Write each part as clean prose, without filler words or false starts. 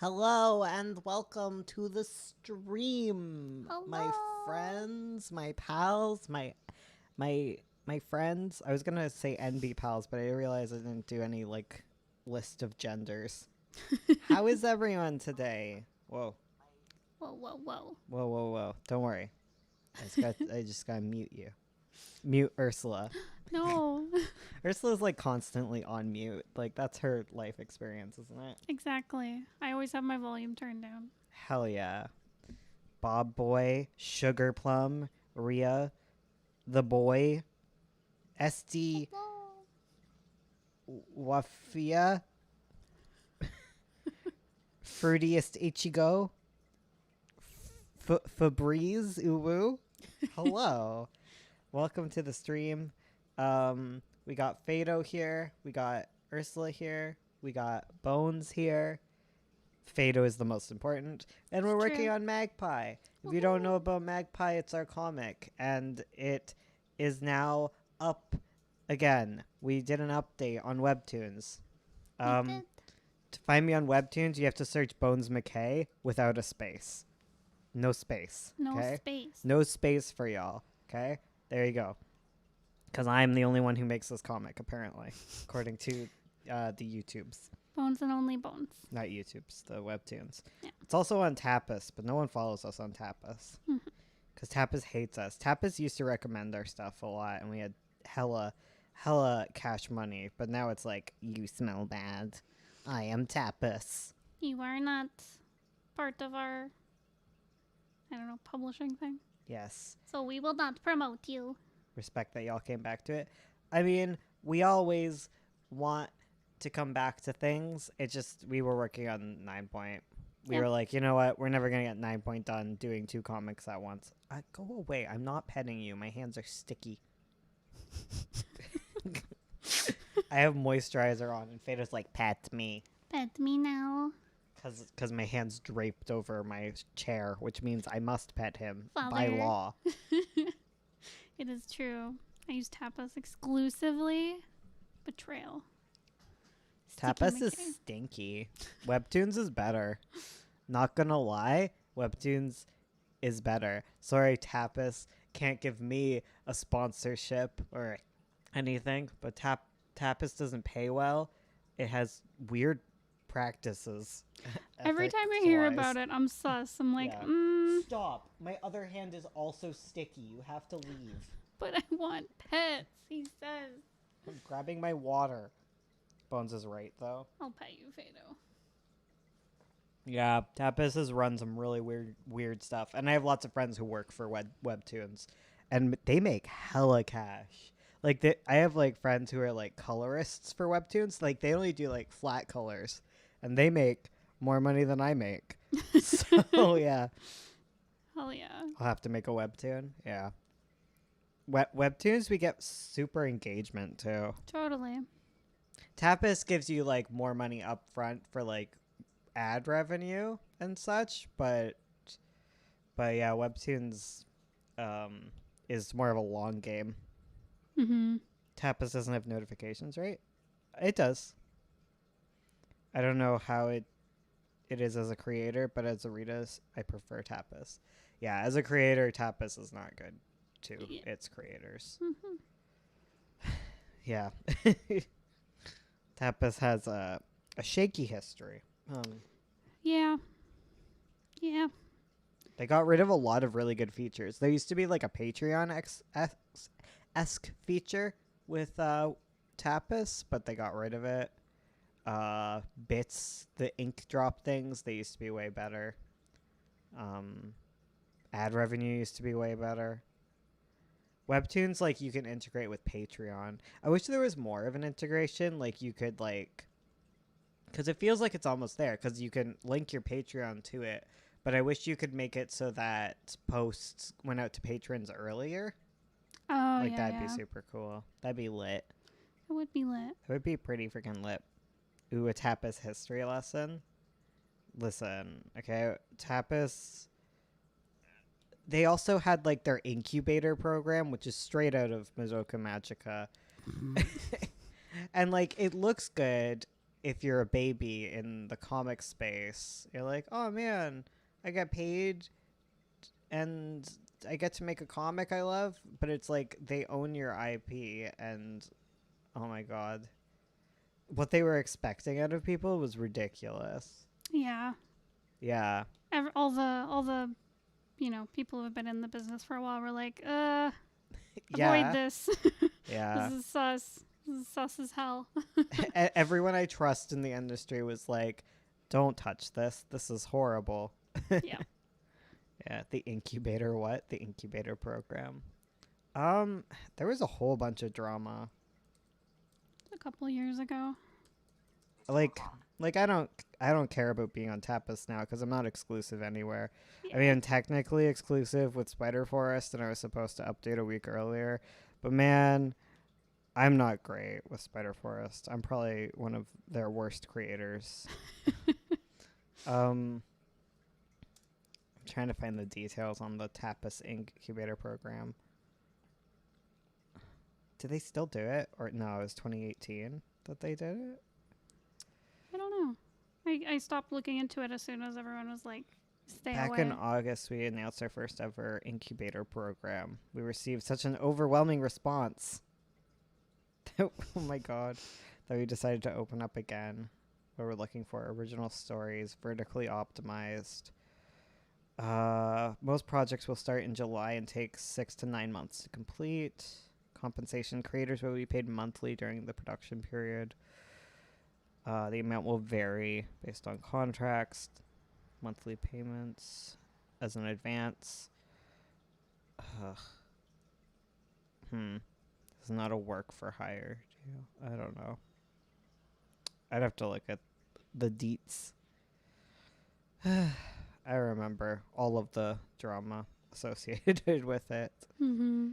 Hello and welcome to the stream. Hello. My friends, my pals, my friends. I was going to say NB pals, but I realized I didn't do any list of genders. How is everyone today? Whoa. Whoa, whoa, whoa. Whoa, whoa, whoa. Don't worry. I just got to mute you. Mute Ursula. No. Ursula's constantly on mute. That's her life experience, isn't it? Exactly. I always have my volume turned down. Hell yeah. Bob Boy, Sugar Plum, Rhea, The Boy, SD Wafia, Fruitiest Ichigo, Febreze Uwu. Hello. Welcome to the stream. We got Fado here. We got Ursula here. We got Bones here. Fado is the most important. And we're working on Magpie. If you don't know about Magpie, it's our comic. And it is now up again. We did an update on Webtoons. To find me on Webtoons, you have to search Bones McKay without a space. No space. No okay? space. No space for y'all. Okay? There you go. Because I'm the only one who makes this comic, apparently, according to the YouTubes. Bones and only bones. Not YouTubes, the Webtoons. Yeah. It's also on Tapas, but no one follows us on Tapas. Because Tapas hates us. Tapas used to recommend our stuff a lot, and we had hella cash money. But now it's you smell bad. I am Tapas. You are not part of our, publishing thing. Yes. So we will not promote you. Respect that y'all came back to it. I mean, we always want to come back to things. It just, we were working on 9 Point. We were like, you know what? We're never going to get 9 Point done doing 2 comics at once. Go away. I'm not petting you. My hands are sticky. I have moisturizer on, and Fader's like, pet me. Pet me now. Because my hand's draped over my chair, which means I must pet him Father. by law. It is true. I use tapas exclusively. Betrayal. Tapas is stinky. Webtoons is better. Not gonna lie, Webtoons is better. Sorry, Tapas can't give me a sponsorship or anything, but Tapas doesn't pay well. It has weird practices. Every time I hear about it, I'm sus. I'm like, Stop. My other hand is also sticky. You have to leave. But I want pets, he says. I'm grabbing my water. Bones is right, though. I'll pet you, Fado. Yeah, Tapas has run some really weird stuff. And I have lots of friends who work for Webtoons. And they make hella cash. I have friends who are colorists for Webtoons. They only do flat colors. And they make more money than I make. So, yeah. Hell yeah. I'll have to make a Webtoon. Yeah. Webtoons, we get super engagement, too. Totally. Tapas gives you more money up front for ad revenue and such, but yeah, Webtoons is more of a long game. Tapas doesn't have notifications, right? It does. I don't know how it is as a creator, but as a reader, I prefer Tapas. Yeah, as a creator, Tapas is not good to its creators. Yeah. Tapas has a shaky history. Yeah. They got rid of a lot of really good features. There used to be a Patreon-esque feature with Tapas, but they got rid of it. Bits, the ink drop things, they used to be way better. Ad revenue used to be way better. Webtoons, you can integrate with Patreon. I wish there was more of an integration. You could, because it feels like it's almost there, because you can link your Patreon to it. But I wish you could make it so that posts went out to patrons earlier. Oh, yeah, that'd be super cool. That'd be lit. It would be lit. It would be pretty freaking lit. Ooh, a Tapas history lesson. Listen, okay, Tapas... They also had their incubator program, which is straight out of Mazoka Magica. And it looks good. if you're a baby in the comic space, you're like, oh man, I get paid and I get to make a comic I love, but it's like they own your IP, and oh my god, what they were expecting out of people was ridiculous. Yeah. Yeah. All the people who have been in the business for a while were like, avoid this. Yeah. This is sus. This is sus as hell. Everyone I trust in the industry was like, don't touch this. This is horrible. Yeah. Yeah. The incubator program. There was a whole bunch of drama. A couple years ago. Like I don't care about being on Tapas now because I'm not exclusive anywhere. Yeah. I mean, I'm technically exclusive with Spider Forest, and I was supposed to update a week earlier. But man, I'm not great with Spider Forest. I'm probably one of their worst creators. I'm trying to find the details on the Tapas Incubator program. Do they still do it? Or no, it was 2018 that they did it? I don't know. I stopped looking into it as soon as everyone was like, stay away. Back in August, we announced our first ever incubator program. We received such an overwhelming response. Oh my god. That we decided to open up again. Where we're looking for original stories, vertically optimized. Most projects will start in July and take 6 to 9 months to complete. Compensation: creators will be paid monthly during the production period. The amount will vary based on contracts. Monthly payments as an advance. It's not a work for hire deal. I don't know. I'd have to look at the deets. I remember all of the drama associated with it. Mm-hmm.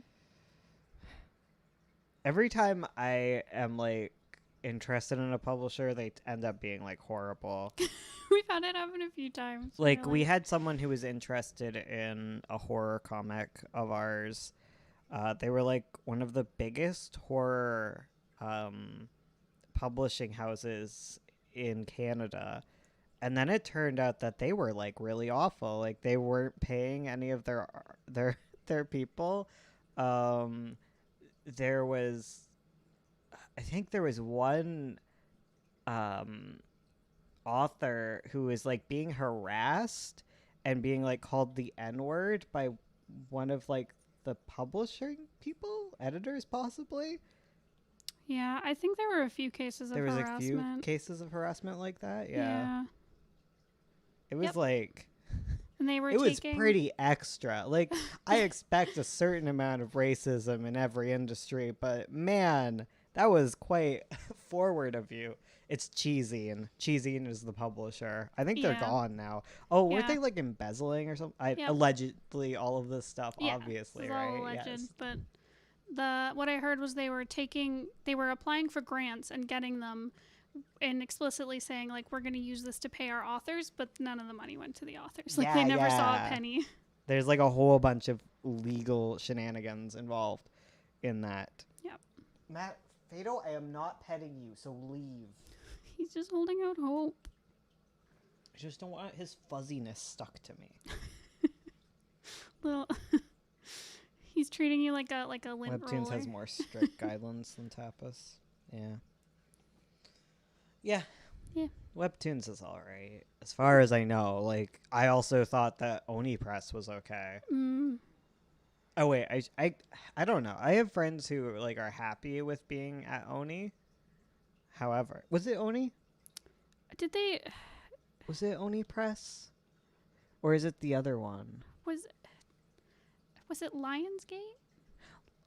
Every time I am like interested in a publisher, they end up being like horrible. We've had it happen a few times. Like we had someone who was interested in a horror comic of ours. They were like one of the biggest horror publishing houses in Canada. And then it turned out that they were like really awful. Like they weren't paying any of their people. There was, I think there was one author who was like being harassed and being like called the N-word by one of like the publishing people, editors possibly. Yeah, I think there were a few cases of harassment. There was a few cases of harassment like that. Yeah. It was like, and they were it was pretty extra. Like I expect a certain amount of racism in every industry, but man, that was quite forward of you. It's cheesy, and Cheesy is the publisher. I think they're gone now. Oh, weren't they like embezzling or something? Allegedly, all of this stuff, obviously, right? All alleged, but what I heard was they were applying for grants and getting them, and explicitly saying like, we're going to use this to pay our authors, but none of the money went to the authors. Like they never saw a penny. There's like a whole bunch of legal shenanigans involved in that. Yep. Matt, Fado, I am not petting you, so leave. He's just holding out hope. I just don't want his fuzziness stuck to me. Little. He's treating you like a lint roller. Webtoons has more strict guidelines than Tapas. Yeah. Webtoons is all right, as far as I know. Like, I also thought that Oni Press was okay. Oh wait, I don't know. I have friends who like are happy with being at Oni. However, was it Oni? Was it Oni Press? Or is it the other one? Was it Lionsgate?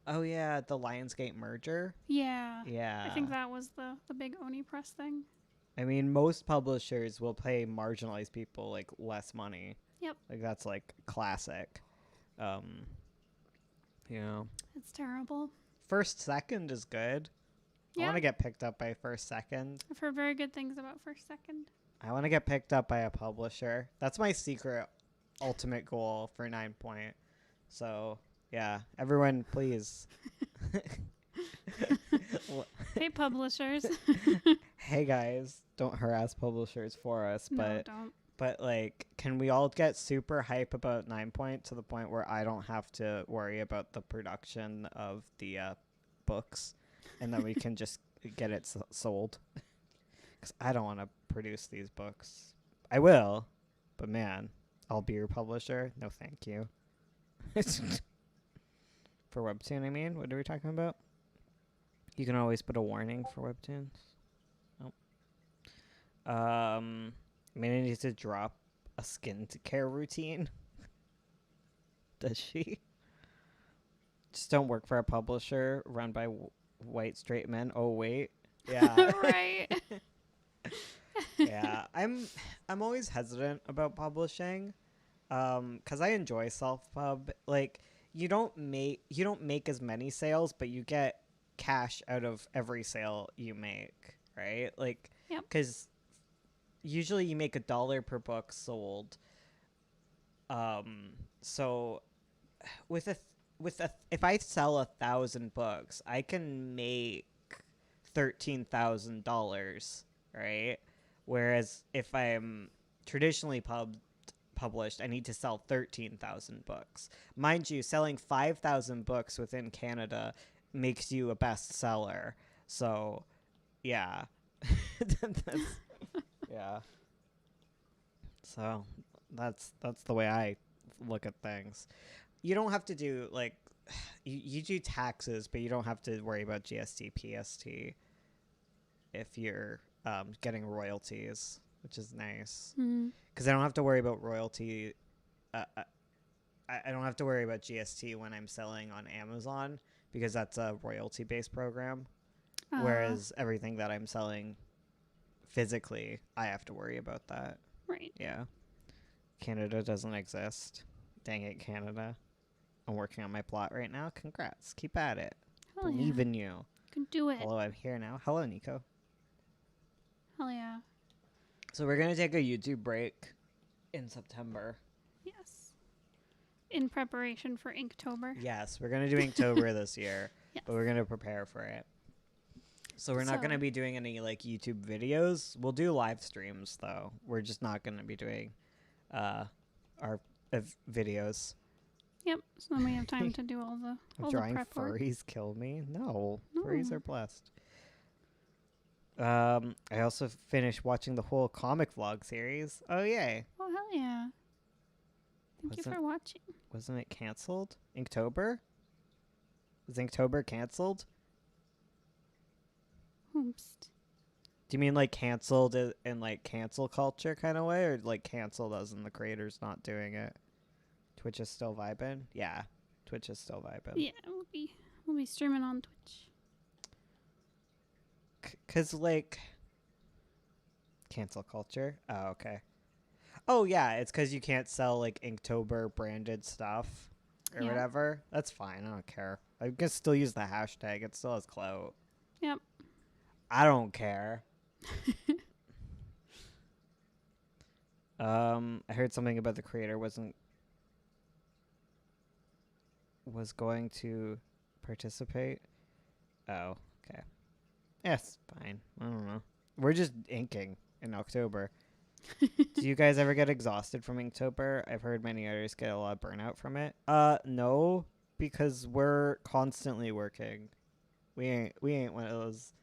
Oh yeah, the Lionsgate merger. Yeah. Yeah. I think that was the big Oni Press thing. I mean, most publishers will pay marginalized people like less money. Yep. Like that's like classic. You know. It's terrible. First Second is good. Yeah. I want to get picked up by First Second. I've heard very good things about First Second. I want to get picked up by a publisher. That's my secret ultimate goal for 9 Point. So, yeah, everyone please Hey, publishers. Hey guys, don't harass publishers for us, No, don't. but like, can we all get super hype about 9 Point to the point where I don't have to worry about the production of the books, and then we can just get it sold? Because I don't want to produce these books. I will, but man, I'll be your publisher. No, thank you. For Webtoon, I mean, what are we talking about? You can always put a warning for Webtoons. I mean, I need to drop a skincare routine. Does she? Just don't work for a publisher run by white straight men. Oh wait, yeah, Right. yeah. I'm always hesitant about publishing, because I enjoy self-pub. Like, you don't make as many sales, but you get cash out of every sale you make, right? Like, Yep. because usually you make $1 per book sold. So if I sell 1,000 books, I can make $13,000, right? Whereas if I'm traditionally published, I need to sell 13,000 books. Mind you, selling 5,000 books within Canada makes you a bestseller. So, yeah. Yeah. So, that's the way I look at things. You don't have to do, like, you do taxes, but you don't have to worry about GST, PST if you're getting royalties, which is nice. Because I don't have to worry about royalty. I don't have to worry about GST when I'm selling on Amazon, because that's a royalty-based program. Whereas everything that I'm selling physically, I have to worry about that. Right. Yeah. Canada doesn't exist. Dang it, Canada. I'm working on my plot right now. Congrats. Keep at it. Hell Believe yeah. in you. You can do it. Hello, I'm here now. Hello, Nico. Hell yeah. So we're going to take a YouTube break in September. Yes. In preparation for Inktober. Yes, we're going to do Inktober this year, Yes. but we're going to prepare for it. So we're not going to be doing any like YouTube videos. We'll do live streams though. We're just not going to be doing our videos. Yep. So then we have time to do all the Drawing prep work. furries kill me. No, No. furries are blessed. I also finished watching the whole comic vlog series. Oh yay! Oh hell yeah. Thank you for watching. Wasn't it canceled? Inktober? Was Inktober canceled? Oops. Do you mean like canceled in like cancel culture kind of way, or like canceled as in the creators not doing it? Twitch is still vibing? Yeah, Twitch is still vibing. Yeah, we'll be streaming on Twitch. Cause like cancel culture. Oh okay. Oh yeah, it's because you can't sell like Inktober branded stuff or whatever. That's fine. I don't care. I can still use the hashtag. It still has clout. Yep. I don't care. I heard something about the creator was going to participate. Oh, okay. Yes, fine. I don't know. We're just inking in October. Do you guys ever get exhausted from Inktober? I've heard many artists get a lot of burnout from it. No, because we're constantly working. We ain't one of those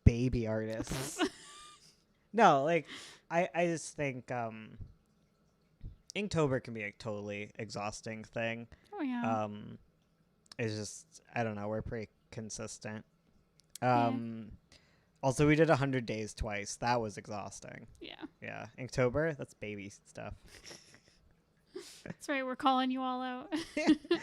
baby artists. No, like I just think Inktober can be a totally exhausting thing. Oh yeah. It's just I don't know, we're pretty consistent. Also we did 100 days twice. That was exhausting. Yeah. Yeah. Inktober, that's baby stuff. That's right, we're calling you all out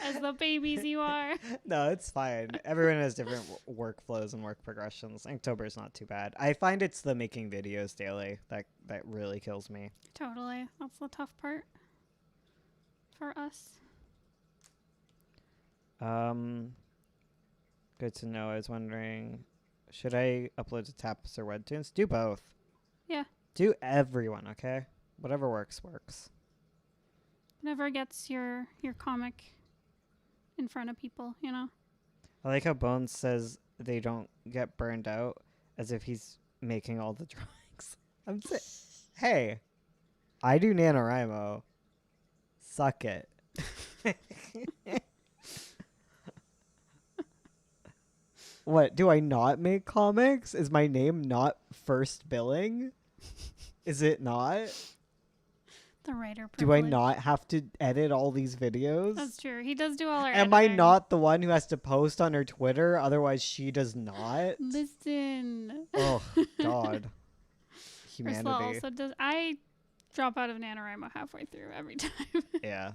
as the babies you are. No, it's fine. Everyone has different workflows and work progressions. Inktober is not too bad. I find it's the making videos daily that really kills me. Totally. That's the tough part for us. Good to know. I was wondering, should I upload to Taps or Webtoons? Do both. Yeah. Do everyone, okay? Whatever works. Whatever gets your comic in front of people, you know? I like how Bones says they don't get burned out as if he's making all the drawings. Hey, I do NaNoWriMo. Suck it. What, do I not make comics? Is my name not first billing? Is it not? The writer Do I privilege. not have to edit all these videos? That's true. He does do all our Am I editing. not the one who has to post on her Twitter? Otherwise, she does not. Listen. Oh, God. Ursula Humanity. also does. I drop out of NaNoWriMo halfway through every time. Yeah.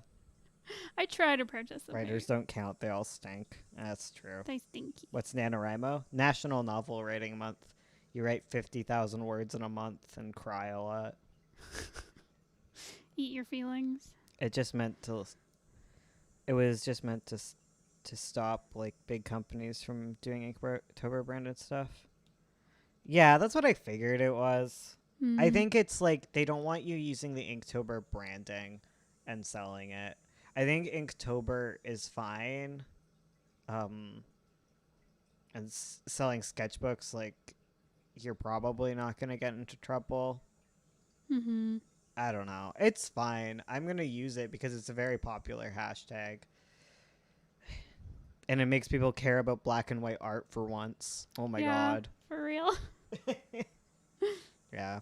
I try to participate. Writers don't count. They all stink. That's true. They stinky. What's NaNoWriMo? National Novel Writing Month. You write 50,000 words in a month and cry a lot. Eat your feelings. It just meant to... It was just meant to stop, like, big companies from doing Inktober branded stuff. Yeah, that's what I figured it was. I think it's, like, they don't want you using the Inktober branding and selling it. I think Inktober is fine. And selling sketchbooks, like, you're probably not going to get into trouble. Mm-hmm. I don't know. It's fine. I'm going to use it because it's a very popular hashtag. And it makes people care about black and white art for once. Oh my God. For real. Yeah.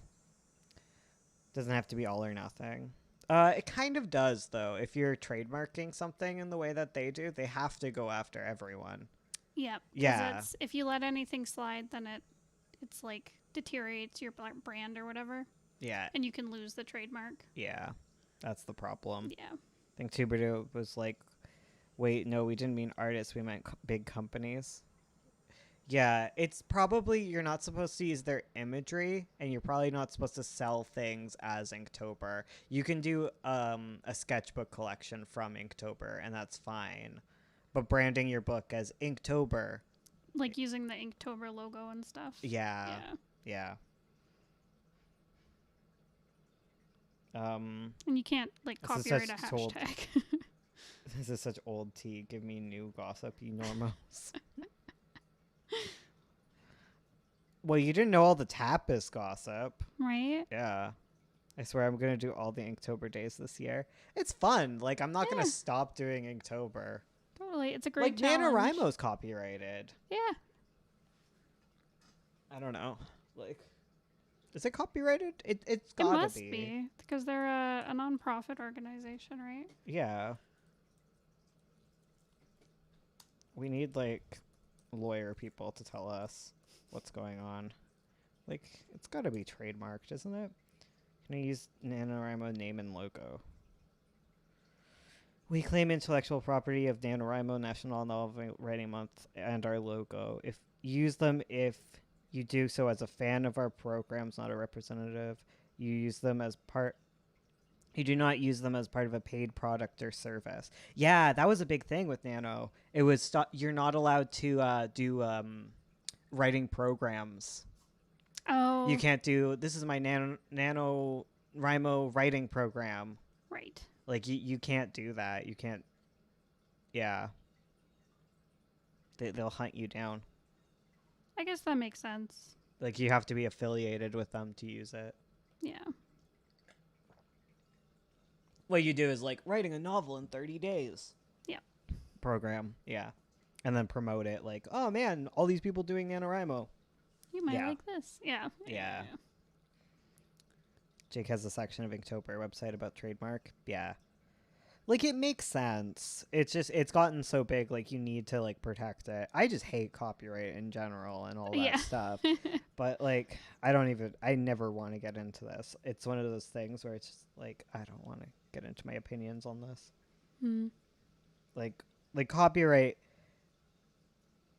Doesn't have to be all or nothing. It kind of does, though. If you're trademarking something in the way that they do, they have to go after everyone. Yep. Yeah. If you let anything slide, then it's like deteriorates your brand or whatever. Yeah. And you can lose the trademark. Yeah. That's the problem. Yeah. I think Tuberdo was like, wait, no, we didn't mean artists. We meant big companies. Yeah, it's probably you're not supposed to use their imagery, and you're probably not supposed to sell things as Inktober. You can do a sketchbook collection from Inktober, and that's fine. But branding your book as Inktober, Like using the Inktober logo and stuff. yeah. And you can't like This is copyright a such old- hashtag. This is such old tea. Give me new gossip, you normals. Well, you didn't know all the Tapas gossip. Right? Yeah. I swear I'm going to do all the Inktober days this year. It's fun. Like, I'm not going to stop doing Inktober. Totally. It's a great Like, challenge. NaNoWriMo's copyrighted. Yeah. I don't know. Like, is it copyrighted? It's It gotta must be. Because they're a non-profit organization, right? Yeah. We need, like, lawyer people to tell us what's going on. Like, it's gotta be trademarked, isn't it? Can I use NaNoWriMo name and logo? We claim intellectual property of NaNoWriMo National Novel Writing Month and our logo. If you do so as a fan of our programs, not a representative, you use them as part. You do not use them as part of a paid product or service. Yeah, that was a big thing with Nano. It was you're not allowed to do writing programs. Oh. You can't do. This is my NaNoWriMo writing program. Right. Like you can't do that. You can't. Yeah. They'll hunt you down. I guess that makes sense. Like you have to be affiliated with them to use it. Yeah. What you do is like writing a novel in 30 days. Yeah. Program. Yeah. And then promote it like, oh man, all these people doing NaNoWriMo. You might Yeah. like this. Yeah. Yeah. Jake has a section of Inktober website about trademark. Yeah. Like it makes sense. It's just it's gotten so big like you need to like protect it. I just hate copyright in general and all that stuff. But like I never want to get into this. It's one of those things where it's just like I don't want to get into my opinions on this. Like copyright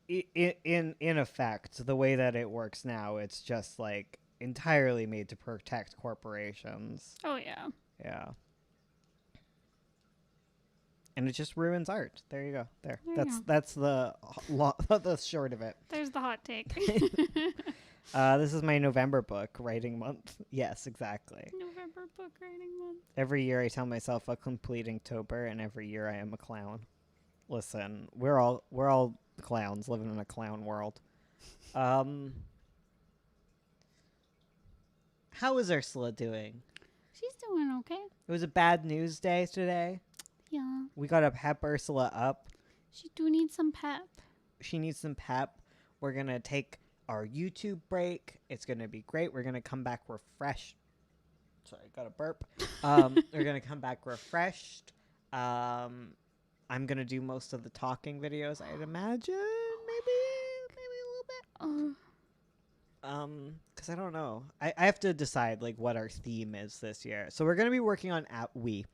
in effect, the way that it works now, it's just like entirely made to protect corporations. Oh yeah. Yeah. And it just ruins art. There you go. There. There you That's the the short of it. There's the hot take. This is my November book, writing month. Yes, exactly. November book writing month. Every year I tell myself I'll complete Inktober, and every year I am a clown. Listen, we're all clowns living in a clown world. Um, how is Ursula doing? She's doing okay. It was a bad news day today. Yeah. We gotta pep Ursula up. She do need some pep. She needs some pep. We're gonna take our YouTube break. It's gonna be great. We're gonna come back refreshed. Sorry, got a burp. We're gonna come back refreshed. I'm gonna do most of the talking videos, I'd imagine. Maybe a little bit. Because I don't know. I have to decide like what our theme is this year. So we're gonna be working on we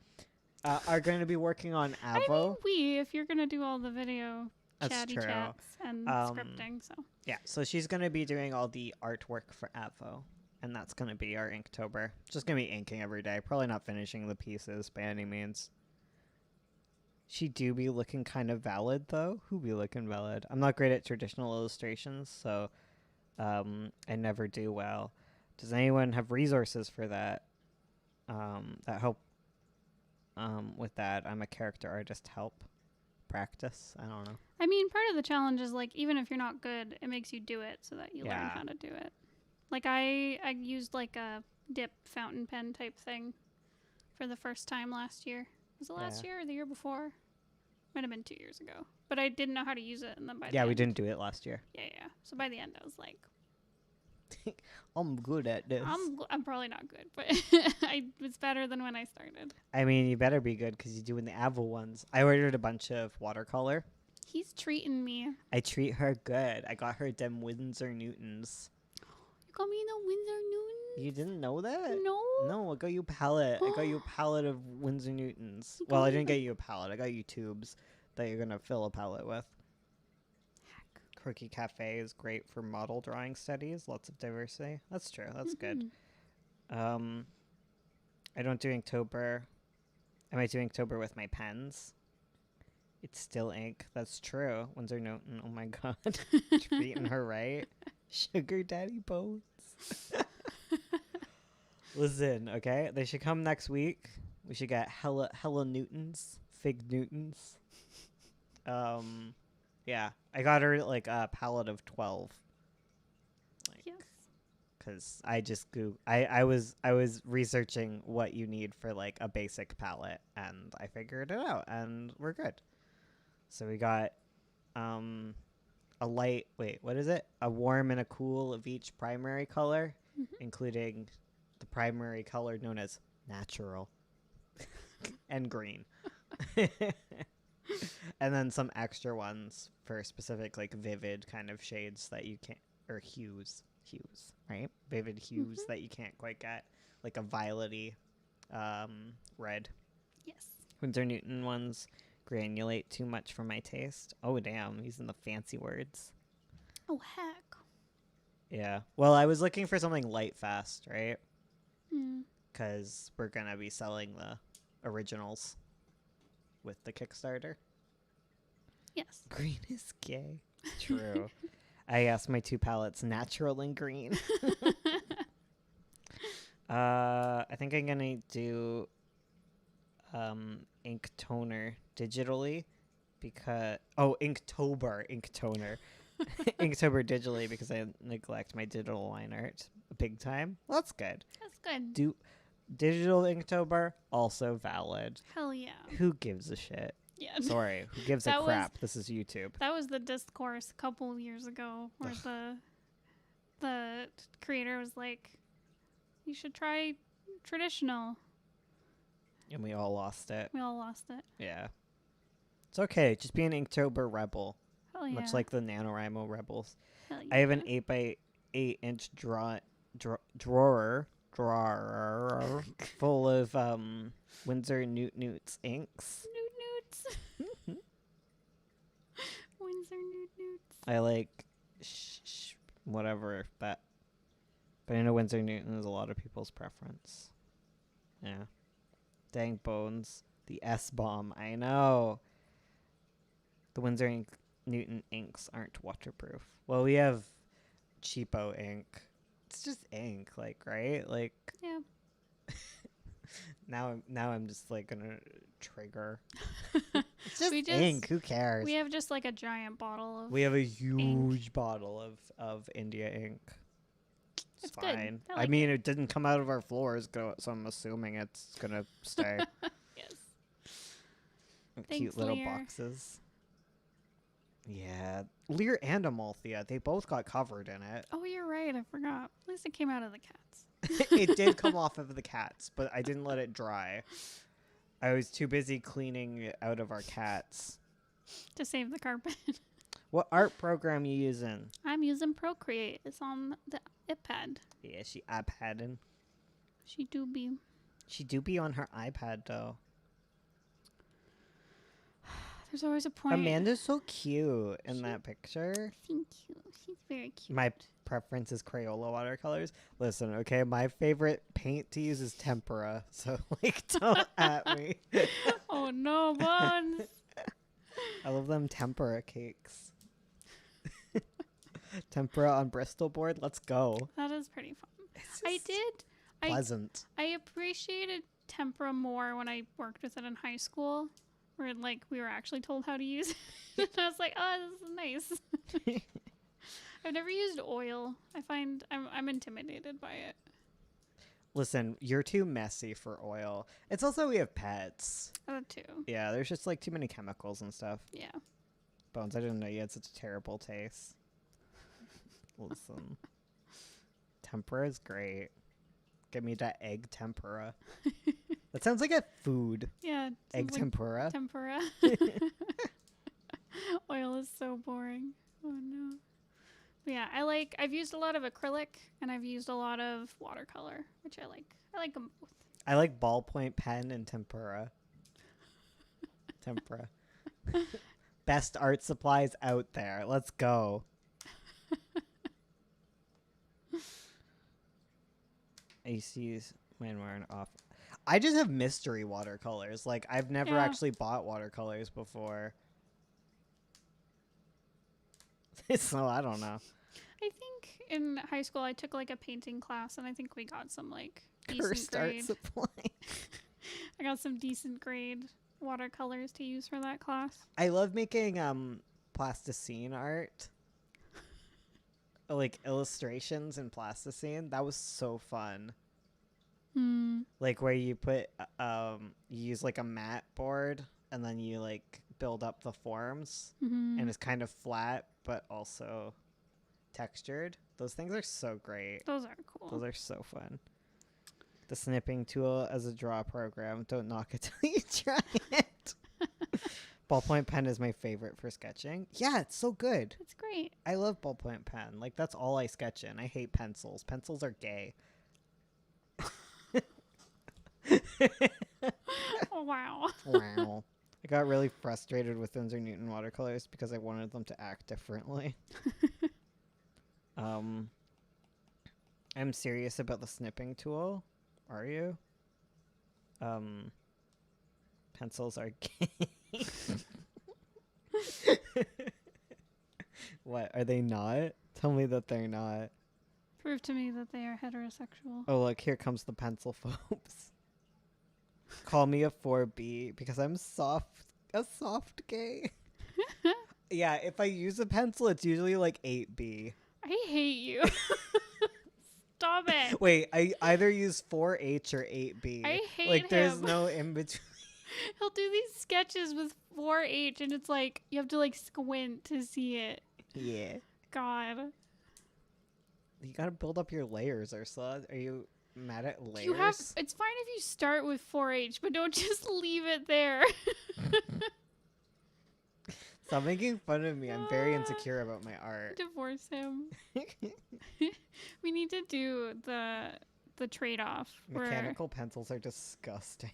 are going to be working on Avo. If you're gonna do all the video That's chatty true. chats and scripting, so Yeah, so she's going to be doing all the artwork for Avo, and that's going to be our Inktober. Just going to be inking every day. Probably not finishing the pieces by any means. She do be looking kind of valid, though. Who be looking valid? I'm not great at traditional illustrations, so I never do well. Does anyone have resources for that? That help with that? I'm a character artist. Help practice. I don't know. I mean, part of the challenge is like even if you're not good, it makes you do it so that you learn how to do it. Like I used like a dip fountain pen type thing for the first time last year. Was it last year or the year before? Might have been 2 years ago. But I didn't know how to use it, and then by the end, we didn't do it last year. Yeah. So by the end, I was like, I'm good at this. I'm probably not good, but I was better than when I started. I mean, you better be good because you're doing the Avo ones. I ordered a bunch of watercolor. He's treating me. I treat her good. I got her them Winsor Newtons. You got me the Winsor Newtons? You didn't know that? No. No, I got you a palette. I got you a palette of Winsor Newtons. Well, I didn't get you a palette. I got you tubes that you're going to fill a palette with. Quirky Cafe is great for model drawing studies. Lots of diversity. That's true. That's good. I don't do Inktober. I might do Inktober with my pens. It's still ink. That's true. Winsor Newton. Oh my god. Treating her right. Sugar Daddy Bones. Listen, okay? They should come next week. We should get hella Newtons. Fig Newtons. Yeah, I got her like a palette of 12. Like, yes. Because I just I was researching what you need for like a basic palette, and I figured it out, and we're good. So we got a light. Wait, what is it? A warm and a cool of each primary color, including the primary color known as natural and green. And then some extra ones for specific like vivid kind of shades that you can't, or hues, right? Vivid hues that you can't quite get, like a violety red. Yes. Winsor Newton ones granulate too much for my taste. Oh damn, using the fancy words. Oh heck. Yeah. Well, I was looking for something light fast, right? Hmm. Because we're gonna be selling the originals with the Kickstarter. Yes. Green is gay. True. I asked my two palettes natural and green. I think I'm gonna do ink toner digitally because Inktober ink toner. Inktober digitally because I neglect my digital line art big time. Well, that's good. That's good. Do digital Inktober also valid. Hell yeah. Who gives a shit? Yeah. Sorry, who gives a crap? This is YouTube. That was the discourse a couple years ago where the creator was like, you should try traditional. And we all lost it. We all lost it. Yeah. It's okay. Just be an Inktober rebel. Hell yeah. Much like the NaNoWriMo rebels. Hell yeah. I have an 8x8 inch drawer full of Winsor Newts inks. Newts. Winsor Newts. I like whatever that. But I know Winsor Newton is a lot of people's preference. Yeah. Dang bones. The S-bomb. I know. The Winsor Newton inks aren't waterproof. Well, we have cheapo ink. It's just ink, like, right? Like. Yeah. Now I'm just like gonna trigger. It's just We just- ink. Who cares? We have just like a giant bottle of. We have a huge bottle of India ink. It's It's good. fine. I I like mean, it didn't come out of our floors, so I'm assuming it's gonna stay. Yes. Cute Thanks, little Lear. boxes. Yeah, Lear and Amalthea, they both got covered in it. Oh, you're right. I forgot. At least it came out of the cats. It did come off of the cats, but I didn't let it dry. I was too busy cleaning it out of our cats. To save the carpet. What art program you using? I'm using Procreate. It's on the iPad. Yeah, she iPadding. She do be. She do be on her iPad though. There's always a point. Amanda's so cute in that picture. Thank you. She's very cute. My preference is Crayola watercolors. Listen, okay, my favorite paint to use is tempera. So like, don't at me. Oh no, Bones. I love them tempera cakes. Tempera on Bristol board. Let's go. That is pretty fun. It's I just did. pleasant. I appreciated tempera more when I worked with it in high school, where like we were actually told how to use it. And I was like, oh, this is nice. I've never used oil. I find I'm intimidated by it. Listen, you're too messy for oil. It's also we have pets. That too. Yeah, there's just like too many chemicals and stuff. Yeah. Bones, I didn't know you had such a terrible taste. Listen. Tempura is great. Give me that egg tempura. That sounds like a food. Yeah. Egg like tempura. Tempura. Oil is so boring. Oh no. But yeah, I've used a lot of acrylic and I've used a lot of watercolor, which I like. I like them both. I like ballpoint pen and tempura. Tempura. Best art supplies out there. Let's go. I used to use mine wearing off. I just have mystery watercolors. Like, I've never Yeah. actually bought watercolors before. So, I don't know. I think in high school I took like a painting class and I think we got some like decent Cursed art grade. supply. I got some decent grade watercolors to use for that class. I love making plasticine art. Like illustrations in plasticine. That was so fun. Like where you put you use like a mat board and then you like build up the forms and it's kind of flat but also textured. Those things are so great. Those are cool. Those are so fun. The snipping tool as a draw program. Don't knock it till you try it. Ballpoint pen is my favorite for sketching. Yeah, it's so good. It's great. I love ballpoint pen. Like, that's all I sketch in. I hate pencils. Pencils are gay. Oh, wow. Wow. I got really frustrated with Winsor Newton watercolors because I wanted them to act differently. I'm serious about the snipping tool. Are you? Pencils are gay. What? Are they not? Tell me that they're not. Prove to me that they are heterosexual. Oh, look, here comes the pencil phobes. Call me a 4B because I'm a soft gay. Yeah, if I use a pencil, it's usually like 8B. I hate you. Stop it. Wait, I either use 4H or 8B. I hate like, there's him. no in between. He'll do these sketches with 4H and it's like you have to like squint to see it. Yeah. God. You gotta build up your layers, Ursula. Are you mad at layers? It's fine if you start with 4H, but don't just leave it there. Stop making fun of me. I'm very insecure about my art. Divorce him. We need to do the trade-off. Mechanical pencils are disgusting.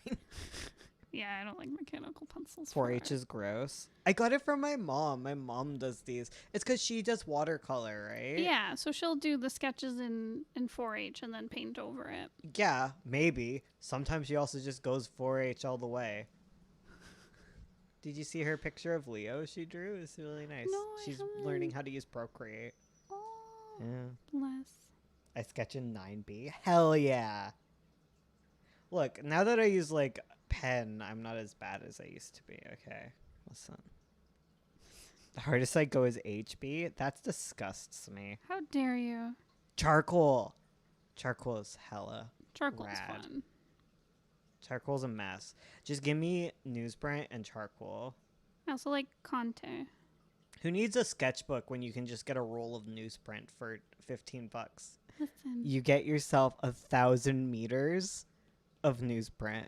Yeah, I don't like mechanical pencils. 4H is gross. I got it from my mom. My mom does these. It's because she does watercolor, right? Yeah, so she'll do the sketches in 4H and then paint over it. Yeah, maybe. Sometimes she also just goes 4H all the way. Did you see her picture of Leo she drew? It's really nice. No, She's I haven't. learning how to use Procreate. Oh, Yeah. bless. I sketch in 9B. Hell yeah. Look, now that I use like pen, I'm not as bad as I used to be. Okay. Listen. The hardest I go is HB. That disgusts me. How dare you? Charcoal. Charcoal is hella Charcoal's rad. fun. Charcoal's a mess. Just give me newsprint and charcoal. I also like Conte. Who needs a sketchbook when you can just get a roll of newsprint for $15? Listen. You get yourself 1,000 meters of newsprint.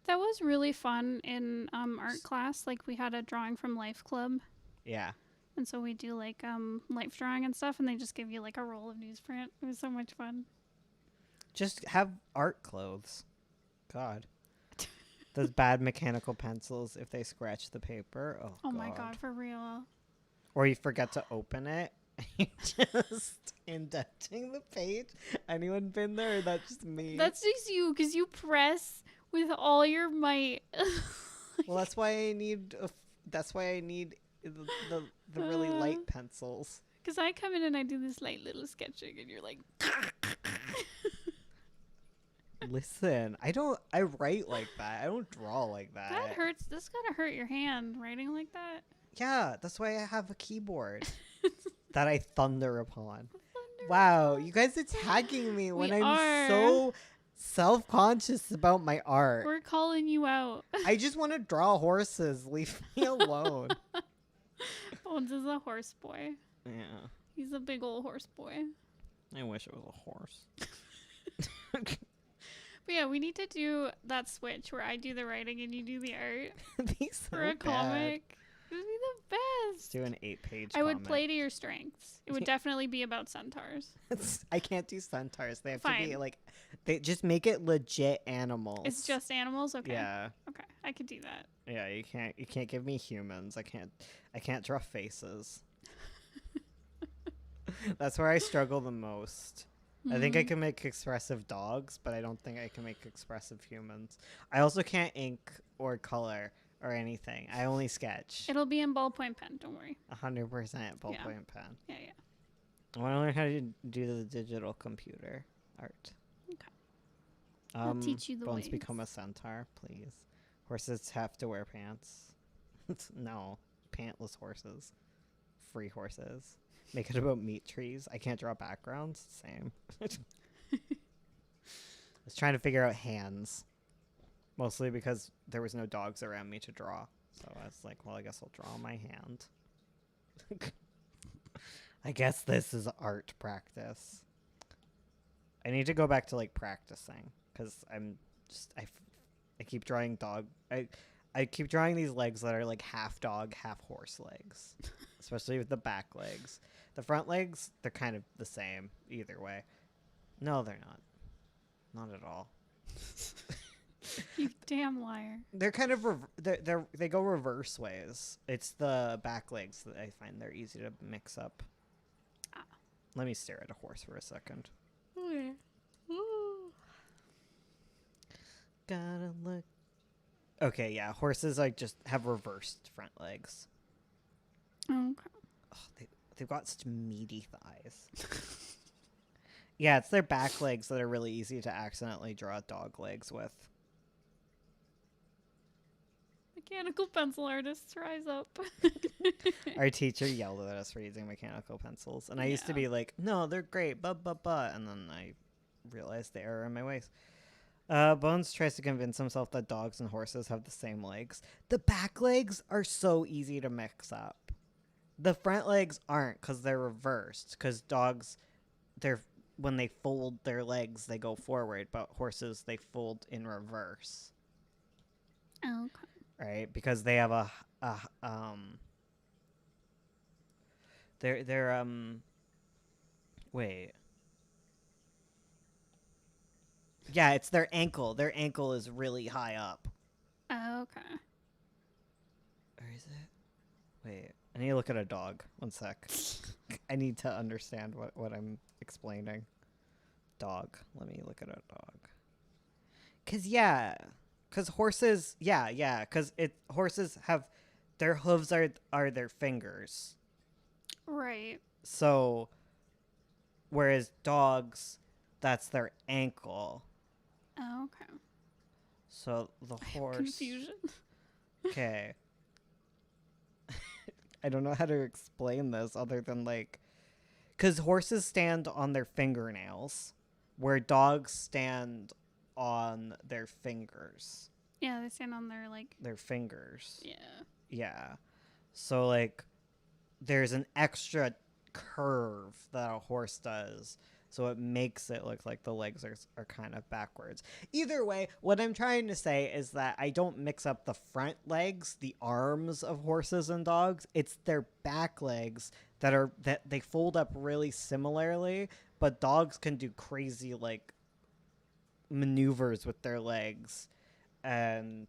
That was really fun in art class. Like, we had a drawing from Life Club. Yeah. And so we do, like, life drawing and stuff, and they just give you, like, a roll of newsprint. It was so much fun. Just have art clothes. God. Those bad mechanical pencils, if they scratch the paper. Oh, my God, for real. Or you forget to open it. And you're just indenting the page. Anyone been there? Or that's just me? That's just you, because you press with all your might. Well, that's why I need the really light pencils. Because I come in and I do this light little sketching, and you're like... Listen, I write like that. I don't draw like that. That hurts. This gotta hurt your hand, writing like that. Yeah, that's why I have a keyboard that I thunder upon. Wow, you guys are tagging me when I'm so self-conscious about my art. We're calling you out. I just want to draw horses. Leave me alone. Bones is a horse boy. Yeah. He's a big old horse boy. I wish it was a horse. But yeah, we need to do that switch where I do the writing and you do the art for a bad. comic. It would be the best. Let's do an 8-page I would play to your strengths. It would definitely be about centaurs. I can't do centaurs. They have Fine. to be like, they just make it legit animals. It's just animals? Okay. Yeah. Okay. I could do that. Yeah, you can't give me humans. I can't draw faces. That's where I struggle the most. I think I can make expressive dogs, but I don't think I can make expressive humans. I also can't ink or color or anything. I only sketch. It'll be in ballpoint pen, don't worry. 100% ballpoint pen. Yeah. I want to learn how to do the digital computer art. Okay. I'll teach you the Bones ways. become a centaur, please. Horses have to wear pants. No, pantless horses. Free horses. Make it about meat trees. I can't draw backgrounds. Same. I was trying to figure out hands. Mostly because there was no dogs around me to draw. So I was like, well, I guess I'll draw my hand. I guess this is art practice. I need to go back to like practicing because I keep drawing dog. I keep drawing these legs that are like half dog, half horse legs, especially with the back legs. The front legs, they're kind of the same either way. No, they're not. Not at all. You damn liar. They're kind of they go reverse ways. It's the back legs that I find they're easy to mix up. Ah. Let me stare at a horse for a second. Okay. Ooh. Gotta look. Okay, yeah, horses like just have reversed front legs. Okay. Oh, they've got such meaty thighs. Yeah, it's their back legs that are really easy to accidentally draw dog legs with. Mechanical pencil artists, rise up. Our teacher yelled at us for using mechanical pencils, and I used to be like, no, they're great, but, and then I realized the error in my ways. Bones tries to convince himself that dogs and horses have the same legs. The back legs are so easy to mix up. The front legs aren't because they're reversed, because dogs, when they fold their legs, they go forward, but horses, they fold in reverse. Okay. Right, because they have wait. Yeah, it's their ankle. Their ankle is really high up. Okay. Or is it? Wait, I need to look at a dog. One sec. I need to understand what I'm explaining. Dog. Let me look at a dog. Because horses, because horses have, their hooves are their fingers. Right. So, whereas dogs, that's their ankle. Okay. So the horse. Confusion. Okay. I don't know how to explain this other than like, because horses stand on their fingernails, where dogs stand on their fingers. Yeah, they stand on their like. Their fingers. Yeah. Yeah. So like, there's an extra curve that a horse does, so it makes it look like the legs are kind of backwards. Either way, what I'm trying to say is that I don't mix up the front legs, the arms of horses and dogs. It's their back legs that they fold up really similarly, but dogs can do crazy like maneuvers with their legs, and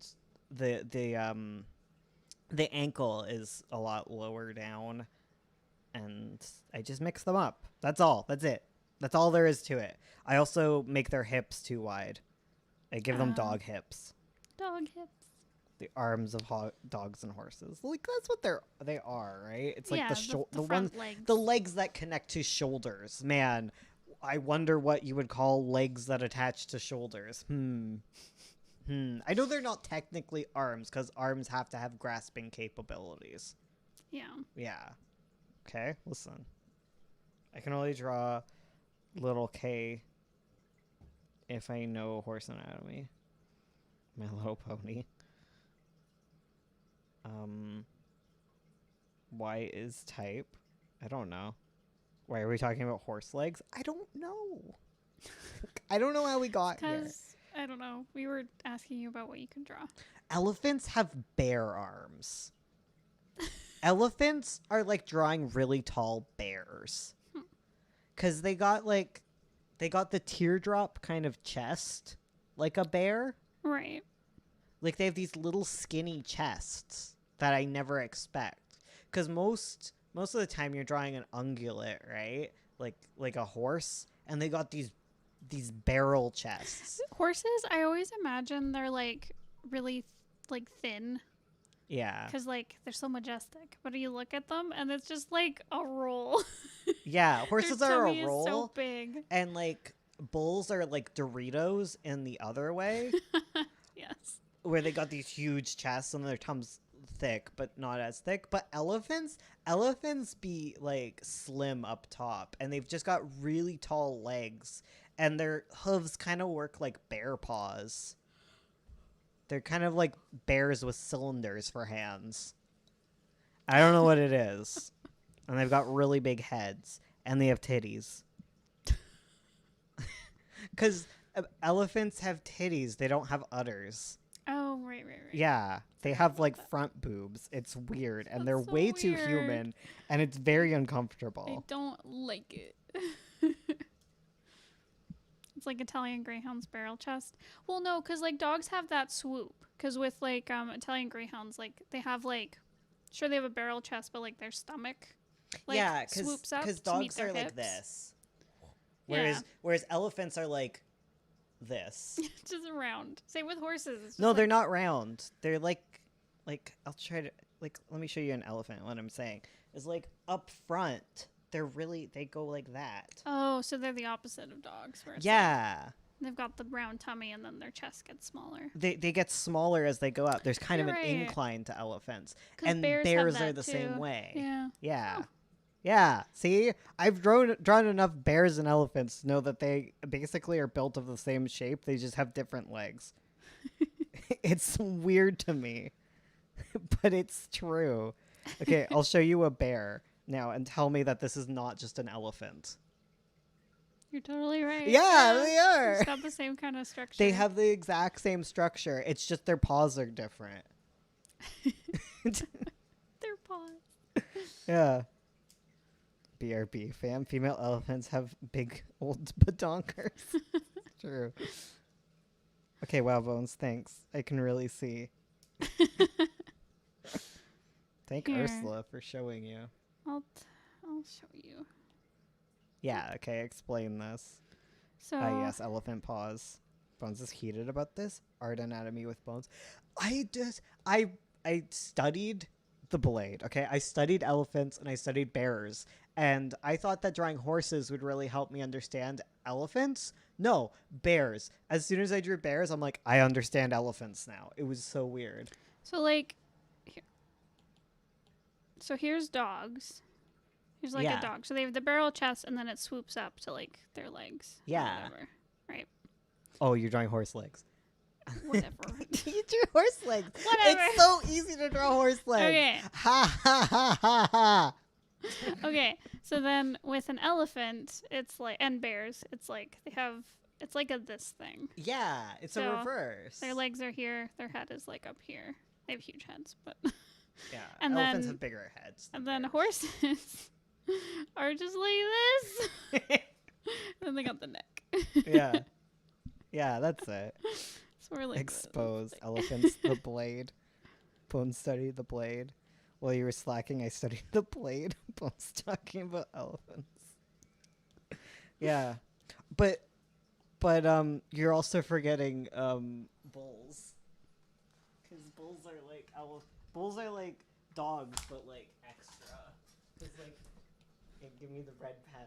the ankle is a lot lower down, and I just mix them up. That's all. That's it. That's all there is to it. I also make their hips too wide. I give them dog hips. Dog hips. The arms of dogs and horses. Like that's what they are, right? It's like Yeah, the front ones, legs. the legs that connect to shoulders. Man, I wonder what you would call legs that attach to shoulders. I know they're not technically arms because arms have to have grasping capabilities. Yeah. Yeah. Okay, listen. I can only draw little K if I know horse anatomy. My Little Pony. Y is type. I don't know. Why are we talking about horse legs? I don't know. I don't know how we got here. Because, I don't know. We were asking you about what you can draw. Elephants have bear arms. Elephants are like drawing really tall bears. Because they got the teardrop kind of chest like a bear. Right. Like they have these little skinny chests that I never expect. Because most of the time you're drawing an ungulate, right? Like a horse, and they got these barrel chests. Horses, I always imagine they're like really like thin. Yeah. Because like they're so majestic. But you look at them and it's just like a roll. Yeah, horses Their are tummy a roll. is so big. And like bulls are like Doritos in the other way. Yes. Where they got these huge chests and their tum's thick but not as thick. But elephants be like slim up top, and they've just got really tall legs, and their hooves kind of work like bear paws. They're kind of like bears with cylinders for hands. I don't know what it is. And they've got really big heads, and they have titties. Because elephants have titties, they don't have udders. Oh, right. Yeah, they have like front boobs. It's weird, and they're That's so way too weird. human, and it's very I uncomfortable. don't like it. It's like Italian Greyhound's barrel chest. Well, no, because like dogs have that swoop. Because with like Italian Greyhounds, like they have like, sure they have a barrel chest, but like their stomach, like, Yeah, swoops up because to meet dogs their are like hips. this, Yeah. whereas elephants are like this. It's just round. Same with horses. It's just No, they're like, not round. They're like I'll try to let me show you an elephant. What I'm saying is like up front, they go like that. Oh, so they're the opposite of dogs. Where it's Yeah. like, they've got the round tummy and then their chest gets smaller. They get smaller as they go up. There's kind of You're an right. incline to elephants. 'Cause And bears bears have are that the too. same way. Yeah. Yeah. Oh. Yeah. See? I've drawn enough bears and elephants to know that they basically are built of the same shape. They just have different legs. It's weird to me. But it's true. Okay, I'll show you a bear now and tell me that this is not just an elephant. You're totally right. Yeah, they are. It's got the same kind of structure. They have the exact same structure. It's just their paws are different. their paws. Yeah. BRB, fam. Female elephants have big old badonkers. True. Okay, wow, Bones, thanks. I can really see. Thank Here. Ursula for showing you. I'll show you. Yeah, okay, explain this. So Yes, elephant paws. Bones is heated about this. Art anatomy with Bones. I studied the blade, okay? I studied elephants and I studied bears. And I thought that drawing horses would really help me understand elephants. No, bears. As soon as I drew bears, I'm like, I understand elephants now. It was so weird. like, here. So here's dogs. Here's like Yeah. a dog. So they have the barrel chest, and then it swoops up to like their legs. or Yeah. whatever. Right. Oh, you're drawing horse legs. Whatever. You drew horse legs. Whatever. It's so easy to draw horse legs. Okay. Ha ha ha ha ha. Okay. So then with an elephant, it's like, and bears, it's like they have, it's like this thing. Yeah, it's a So, reverse. Their legs are here. Their head is like up here. They have huge heads, but. Yeah, and elephants then- have bigger heads. And than then bears. horses are just like this. And they got the neck. Yeah. Yeah, that's it. So we're like Exposed elephants, the blade. Bone studied the blade. While you were slacking, I studied the blade. Bones talking about elephants. Yeah. But you're also forgetting bulls. Cuz bulls are like dogs but like extra. Cuz like give me the red pen.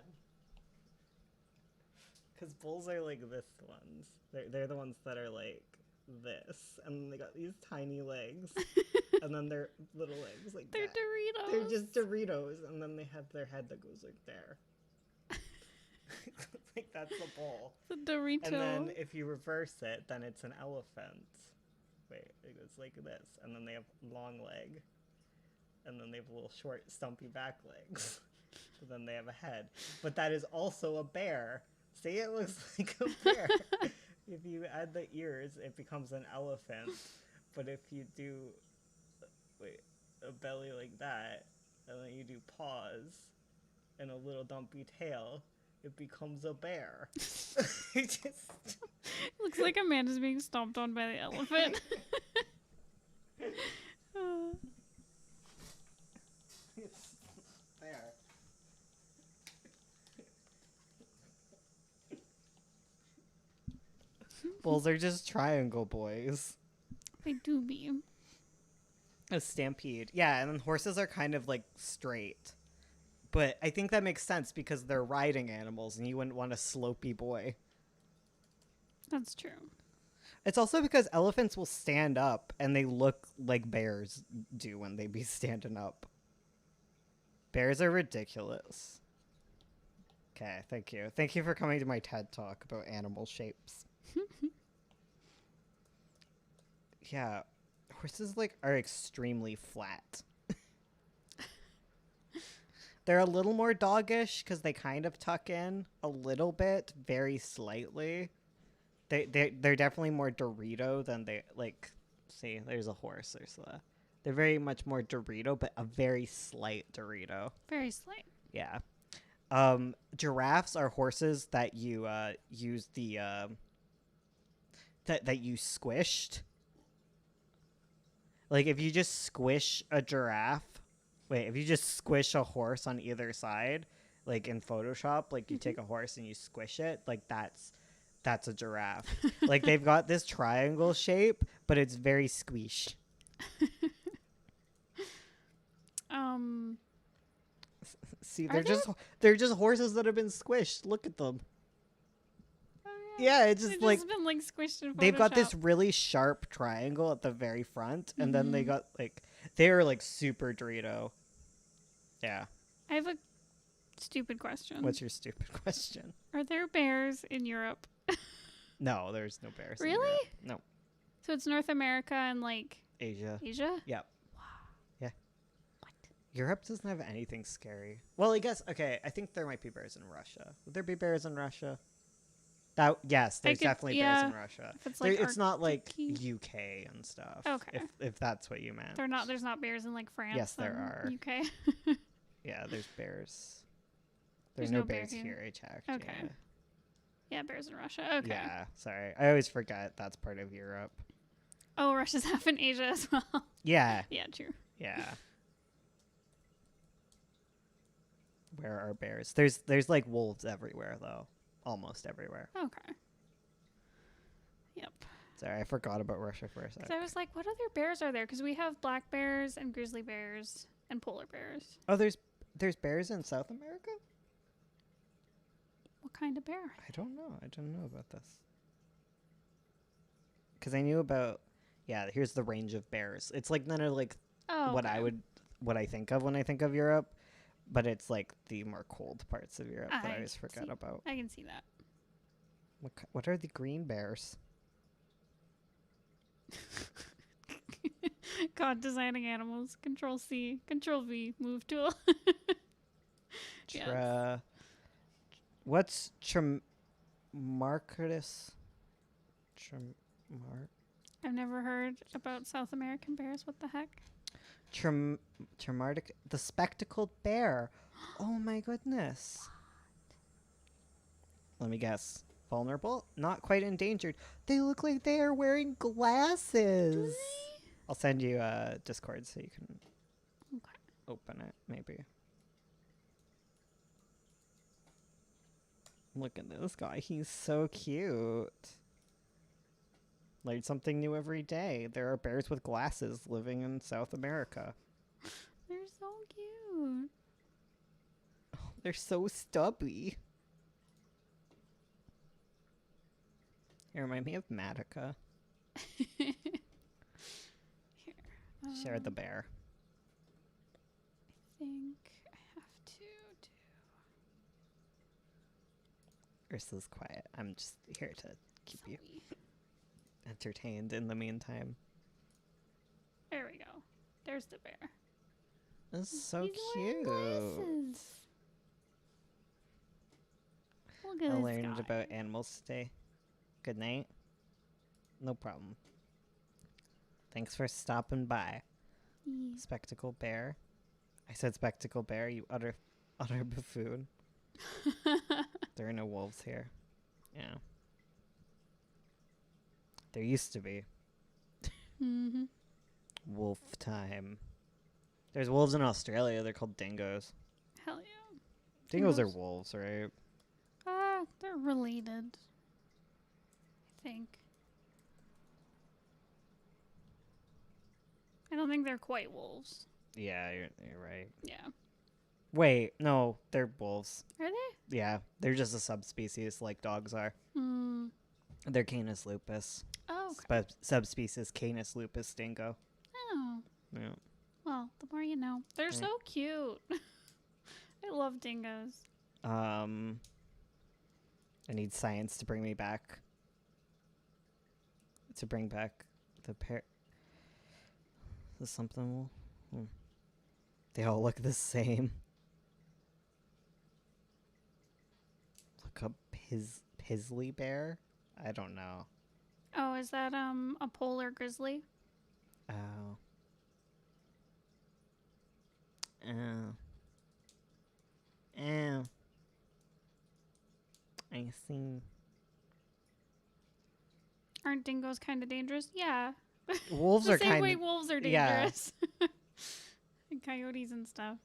Cuz bulls are like this ones. They're the ones that are like this, and they got these tiny legs, and then their little legs like they're that. Doritos. They're just Doritos, and then they have their head that goes like there. Like that's a bull. The Dorito. And then if you reverse it, then it's an elephant. Wait, it goes like this, and then they have long leg, and then they have little short, stumpy back legs. And then they have a head, but that is also a bear. See, it looks like a bear. If you add the ears, it becomes an elephant. But if you do, a belly like that, and then you do paws, and a little dumpy tail, it becomes a bear. It just Looks like a man is being stomped on by the elephant. It's there. Bulls are just triangle boys. They do be. A stampede. Yeah, and then horses are kind of like straight. But I think that makes sense because they're riding animals and you wouldn't want a slopey boy. That's true. It's also because elephants will stand up and they look like bears do when they be standing up. Bears are ridiculous. Okay, thank you. Thank you for coming to my TED Talk about animal shapes. Yeah, horses are extremely flat. They're a little more doggish because they kind of tuck in a little bit, very slightly. They're definitely more Dorito than they See, there's a horse. They're very much more Dorito, but a very slight Dorito. Very slight. Yeah. Giraffes are horses that you use the that you squished. Like if you just squish a giraffe, if you just squish a horse on either side, like in Photoshop, like you take a horse and you squish it, like that's a giraffe. Like they've got this triangle shape, but it's very squish. See, they're just horses that have been squished. Look at them. Yeah, it's just They've just been like squished in Photoshop. they've got this really sharp triangle at the very front, and then they got they're like super Dorito. Yeah. I have a stupid question. What's your stupid question? Are there bears in Europe? No, there's no bears. in Really? Europe. No. So it's North America and like Asia. Asia? Yep. Wow. Yeah. What? Europe doesn't have anything scary. Well, I guess I think there might be bears in Russia. Would there be bears in Russia? Yes, there's definitely bears in Russia. If it's like it's not like Arctic-y. UK and stuff. Okay. If that's what you meant. There's not bears in like France. Yes, there and are. UK. Yeah, there's bears. There's There's no no bear bears here. here. I checked. Okay. Yeah. Yeah, bears in Russia. Okay. Yeah, sorry. I always forget that's part of Europe. Oh, Russia's half in Asia as well. Yeah. Yeah, true. Yeah. Where are bears? There's like wolves everywhere though. Almost everywhere. Okay. Yep. Sorry, I forgot about Russia for a second. So I was like, what other bears are there? Because we have black bears and grizzly bears and polar bears. Oh, there's bears in South America? What kind of bear? I don't know. I don't know about this. Because I knew about... Yeah, here's the range of bears. It's like none of like Oh, what okay. I would what I think of when I think of Europe, but it's like the more cold parts of Europe that I always forget about. I can see that. What are the green bears? God, designing animals. Control C, Control V, move tool. Yes. What's Tremarcus? I've never heard about South American bears. What the heck? Tremartic, the spectacled bear. Oh my goodness. Let me guess. Vulnerable? Not quite endangered. They look like they are wearing glasses. Do they? I'll send you a Discord so you can Okay. open it, maybe. Look at this guy. He's so cute. Learn something new every day. There are bears with glasses living in South America. They're so cute. Oh, they're so stubby. They remind me of Matica. Here. Share the bear. I think I have to do. Ursula's quiet. I'm just here to keep you Zoe. entertained in the meantime. There we go. There's the bear. This is so He's wearing cute. glasses. Look at I this learned guy. about animals today. Good night. No problem. Thanks for stopping by. Yeah. Spectacle bear. I said spectacle bear, you utter buffoon. There are no wolves here. Yeah. There used to be. Mm-hmm. Wolf time. There's wolves in Australia. They're called dingoes. Hell yeah. Dingoes are Dingoes? wolves, right? They're related. I think. I don't think they're quite wolves. Yeah, you're right. Yeah. Wait, no, they're wolves. Are they? Yeah, they're just a subspecies like dogs are. Hmm. They're Canis lupus. Oh, okay. Subspecies Canis lupus dingo. Oh. Yeah. Well, the more you know. They're Right. so cute. I love dingoes. I need science to bring me back. To bring back the pair. Is something? They all look the same. Look up Pizzly bear? I don't know. Oh, is that a polar grizzly? Oh. Oh. Oh. I see. Aren't dingoes kind of dangerous? Yeah. Wolves the are same kind way of. wolves are yeah. dangerous. And coyotes and stuff.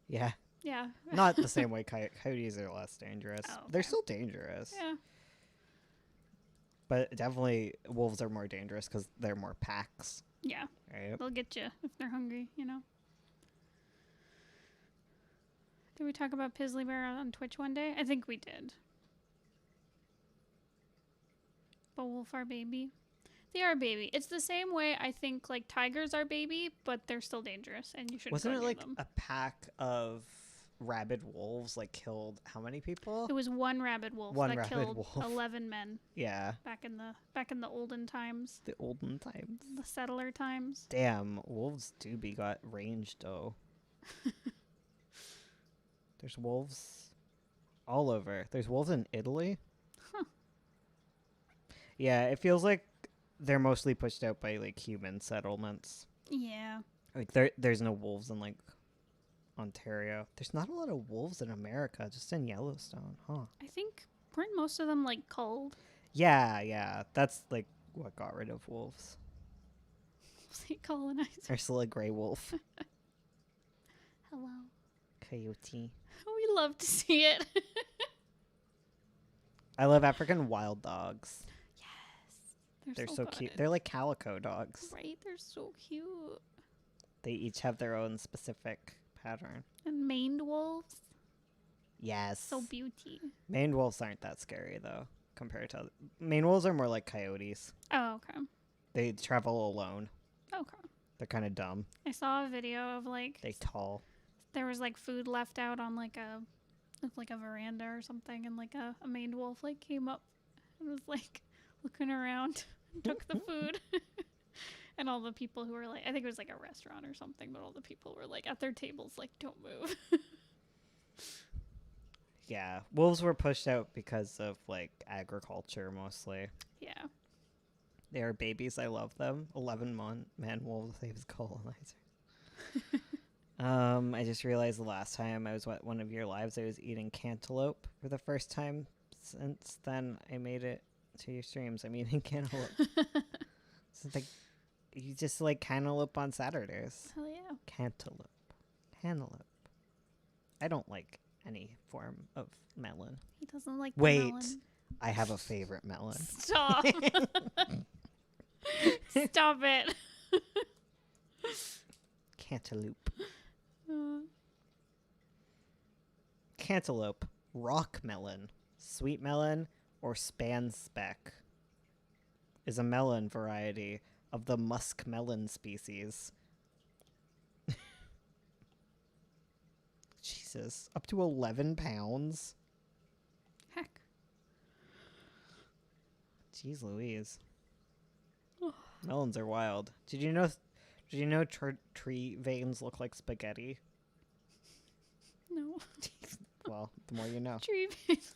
Yeah. Yeah. Not the same way coyotes are less dangerous. Oh, They're okay. still dangerous. Yeah. But definitely wolves are more dangerous because they're more packs. Yeah. Right? They'll get you if they're hungry, you know? Did we talk about Pizzly Bear on Twitch one day? I think we did. But wolf are baby. They are baby. It's the same way I think like tigers are baby, but they're still dangerous and you shouldn't Wasn't go it near like them. a pack of rabid wolves like killed how many people? It was one rabid wolf One that rabid killed wolf. 11 men Yeah. back in the olden times, The olden times. the settler times. Damn, wolves do be got range though. There's wolves all over. There's wolves in Italy. Huh. Yeah, it feels like they're mostly pushed out by like human settlements. Yeah. Like there's no wolves in like Ontario. There's not a lot of wolves in America, just in Yellowstone, huh? I think weren't most of them like culled? Yeah. That's like what got rid of wolves. Was he colonized? Ursula Grey Wolf. Hello. Coyote. We love to see it. I love African wild dogs. Yes. They're so cute. good. They're like calico dogs. Right, they're so cute. They each have their own specific pattern. And maned wolves, Yes. so beauty. Maned wolves aren't that scary though, compared to maned wolves are more like coyotes. Oh, okay. They travel alone. Okay. They're kind of dumb. I saw a video of like They tall. there was like food left out on like a veranda or something, and like a maned wolf like came up and was like looking around and took the food. And all the people who were like, I think it was like a restaurant or something, but all the people were like at their tables like, don't move. Yeah, wolves were pushed out because of like agriculture mostly. Yeah. They are babies. I love them. 11-man wolf saves colonizer. I just realized the last time I was at one of your lives, I was eating cantaloupe for the first time. Since then, I made it to your streams. I'm eating cantaloupe. So like, you just like cantaloupe on Saturdays. Hell yeah. Cantaloupe. I don't like any form of melon. He doesn't like Wait. the melon. I have a favorite melon. Stop. Stop it. Cantaloupe. Cantaloupe, rock melon, sweet melon, or spanspec is a melon variety of the muskmelon species. Jesus, up to 11 pounds? Heck. Jeez Louise. Melons are wild. Did you know tree veins look like spaghetti? No. Well, the more you know. Tree veins.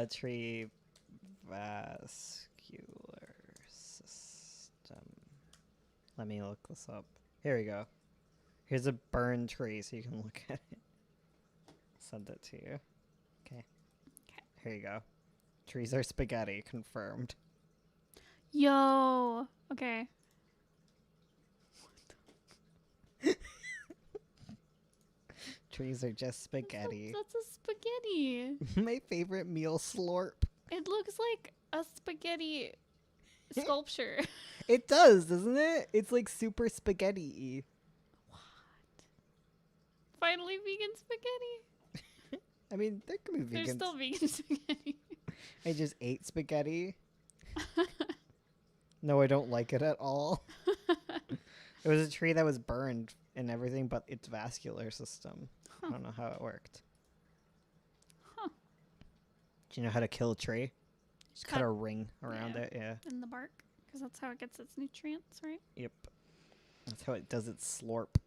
Tree vascular system. Let me look this up. Here we go. Here's a burned tree so you can look at it. Send it to you. Okay. Here you go. Trees are spaghetti, confirmed. Yo. Okay. Trees are just spaghetti. That's a spaghetti. My favorite meal slurp. It looks like a spaghetti sculpture. It does, doesn't it? It's like super spaghetti-y. Finally vegan spaghetti. I mean, there could be vegan. There's still vegan spaghetti. I just ate spaghetti. No, I don't like it at all. It was a tree that was burned and everything, but its vascular system. I don't know how it worked. Huh. Do you know how to kill a tree? Just cut a ring around it, yeah. In the bark, because that's how it gets its nutrients, right? Yep. That's how it does its slurp.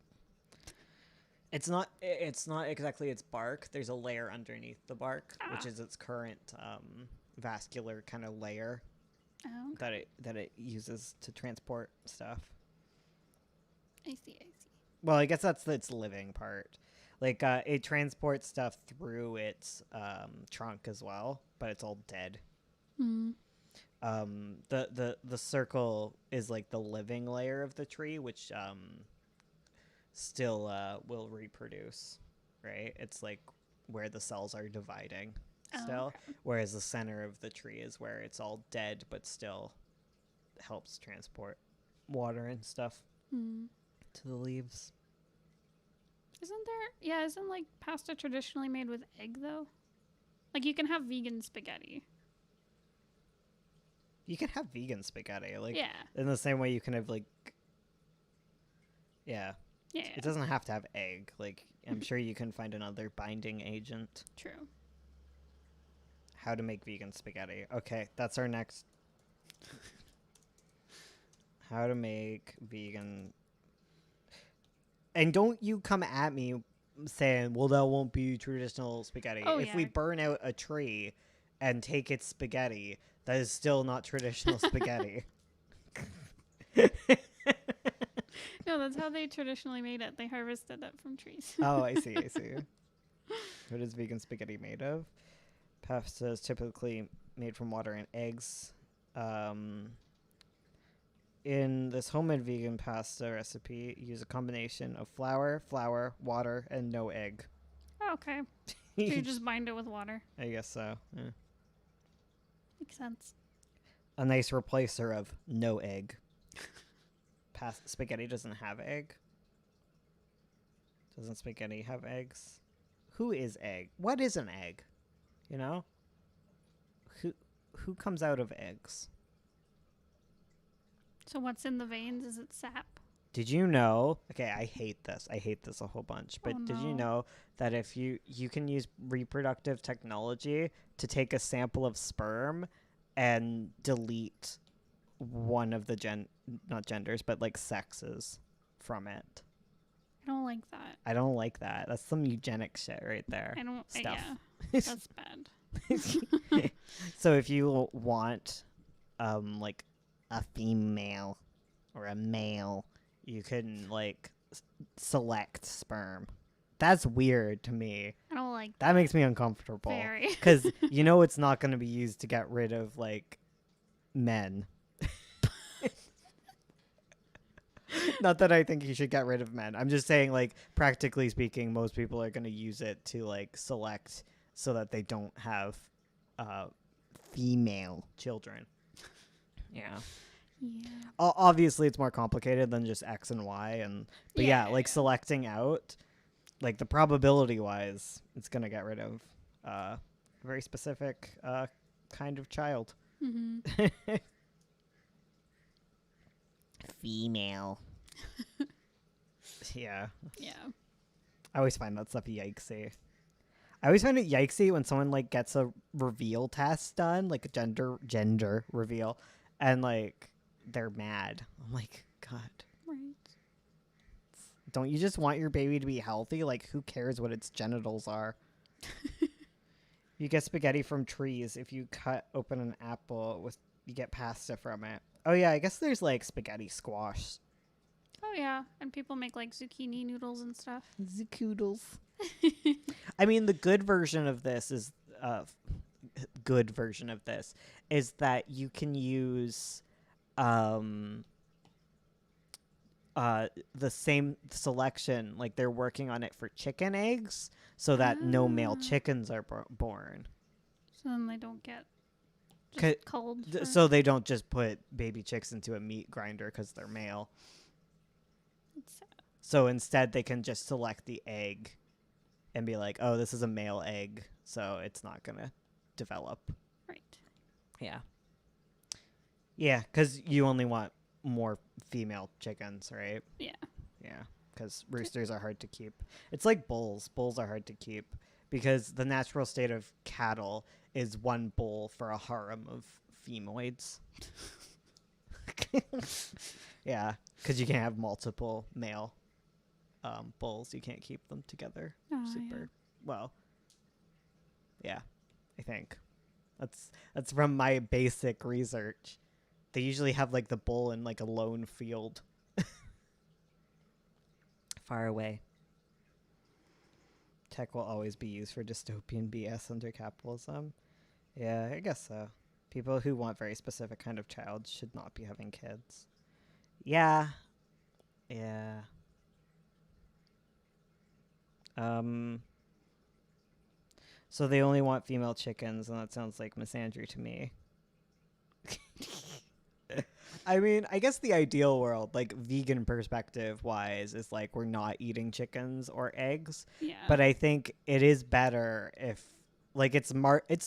It's not exactly its bark. There's a layer underneath the bark, which is its current vascular kind of layer that it uses to transport stuff. I see. Well, I guess that's its living part. Like it transports stuff through its trunk as well, but it's all dead. Mm. The circle is like the living layer of the tree, which still will reproduce, right? It's like where the cells are dividing still, whereas the center of the tree is where it's all dead but still helps transport water and stuff to the leaves. Isn't like pasta traditionally made with egg though? Like you can have vegan spaghetti. You can have vegan spaghetti, like yeah, in the same way you can have like yeah. Yeah. It doesn't have to have egg. Like, I'm sure you can find another binding agent. True. How to make vegan spaghetti. Okay, that's our next. How to make vegan. And don't you come at me saying, well, that won't be traditional spaghetti. Oh, if we burn out a tree and take its spaghetti, that is still not traditional spaghetti. No, that's how they traditionally made it. They harvested it from trees. Oh, I see. What is vegan spaghetti made of? Pasta is typically made from water and eggs. In this homemade vegan pasta recipe, use a combination of flour, water, and no egg. Oh, okay. So you just bind it with water. I guess so. Yeah. Makes sense. A nice replacer of no egg. Spaghetti doesn't have egg. Doesn't spaghetti have eggs? Who is egg? What is an egg? You know? Who comes out of eggs? So what's in the veins? Is it sap? Did you know? Okay, I hate this. I hate this a whole bunch. But Oh, did you no. know that if you can use reproductive technology to take a sample of sperm and delete one of the not genders, but like sexes from it? I don't like that. I don't like that. That's some eugenic shit right there. I don't. Stuff. Yeah, that's bad. So if you want like a female or a male, you can like select sperm. That's weird to me. I don't like That makes me uncomfortable. Very. Because you know it's not going to be used to get rid of like men. Not that I think you should get rid of men. I'm just saying, like, practically speaking, most people are going to use it to like select so that they don't have female children. Yeah. Yeah. Obviously it's more complicated than just X and Y, but yeah, like selecting out, like the probability wise, it's gonna get rid of a very specific kind of child. Mm-hmm. Female. Yeah. Yeah. I always find that stuff yikesy. I always find it yikesy when someone like gets a reveal test done, like a gender reveal, and like they're mad. I'm like, God. Right. Don't you just want your baby to be healthy? Like, who cares what its genitals are? You get spaghetti from trees. If you cut open an apple, you get pasta from it. Oh, yeah, I guess there's, like, spaghetti squash. Oh yeah, and people make like zucchini noodles and stuff. Zucoodles. I mean, the good version of this is... that you can use... the same selection, like they're working on it for chicken eggs so that no male chickens are born. So then they don't get just culled. So they don't just put baby chicks into a meat grinder because they're male. It's sad. So instead they can just select the egg and be like, oh, this is a male egg, so it's not going to develop. Right. Yeah. Yeah, because you only want more female chickens, right? Yeah. Yeah, because roosters are hard to keep. It's like bulls. Bulls are hard to keep because the natural state of cattle is one bull for a harem of femoids. Yeah, because you can't have multiple male bulls. You can't keep them together. Yeah. Well, yeah, I think that's from my basic research. They usually have like the bull in like a lone field. Far away. Tech will always be used for dystopian BS under capitalism. Yeah, I guess so. People who want very specific kind of child should not be having kids. Yeah. Yeah. So they only want female chickens, and that sounds like misandry to me. I mean, I guess the ideal world, like vegan perspective wise, is like we're not eating chickens or eggs. Yeah. But I think it is better if like it's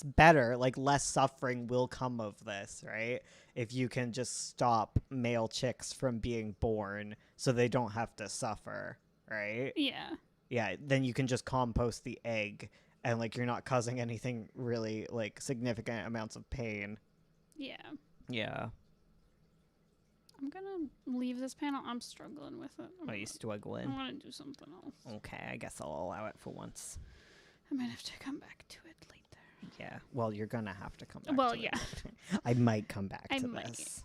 better, like less suffering will come of this, right? If you can just stop male chicks from being born so they don't have to suffer, right? Yeah. Yeah, then you can just compost the egg and like you're not causing anything really like significant amounts of pain. Yeah. Yeah. I'm gonna leave this panel. I'm struggling with it. Are you struggling? I want to do something else. Okay, I guess I'll allow it for once. I might have to come back to it later. Yeah, well, you're gonna have to come back Well, to yeah. it. I might come back to this.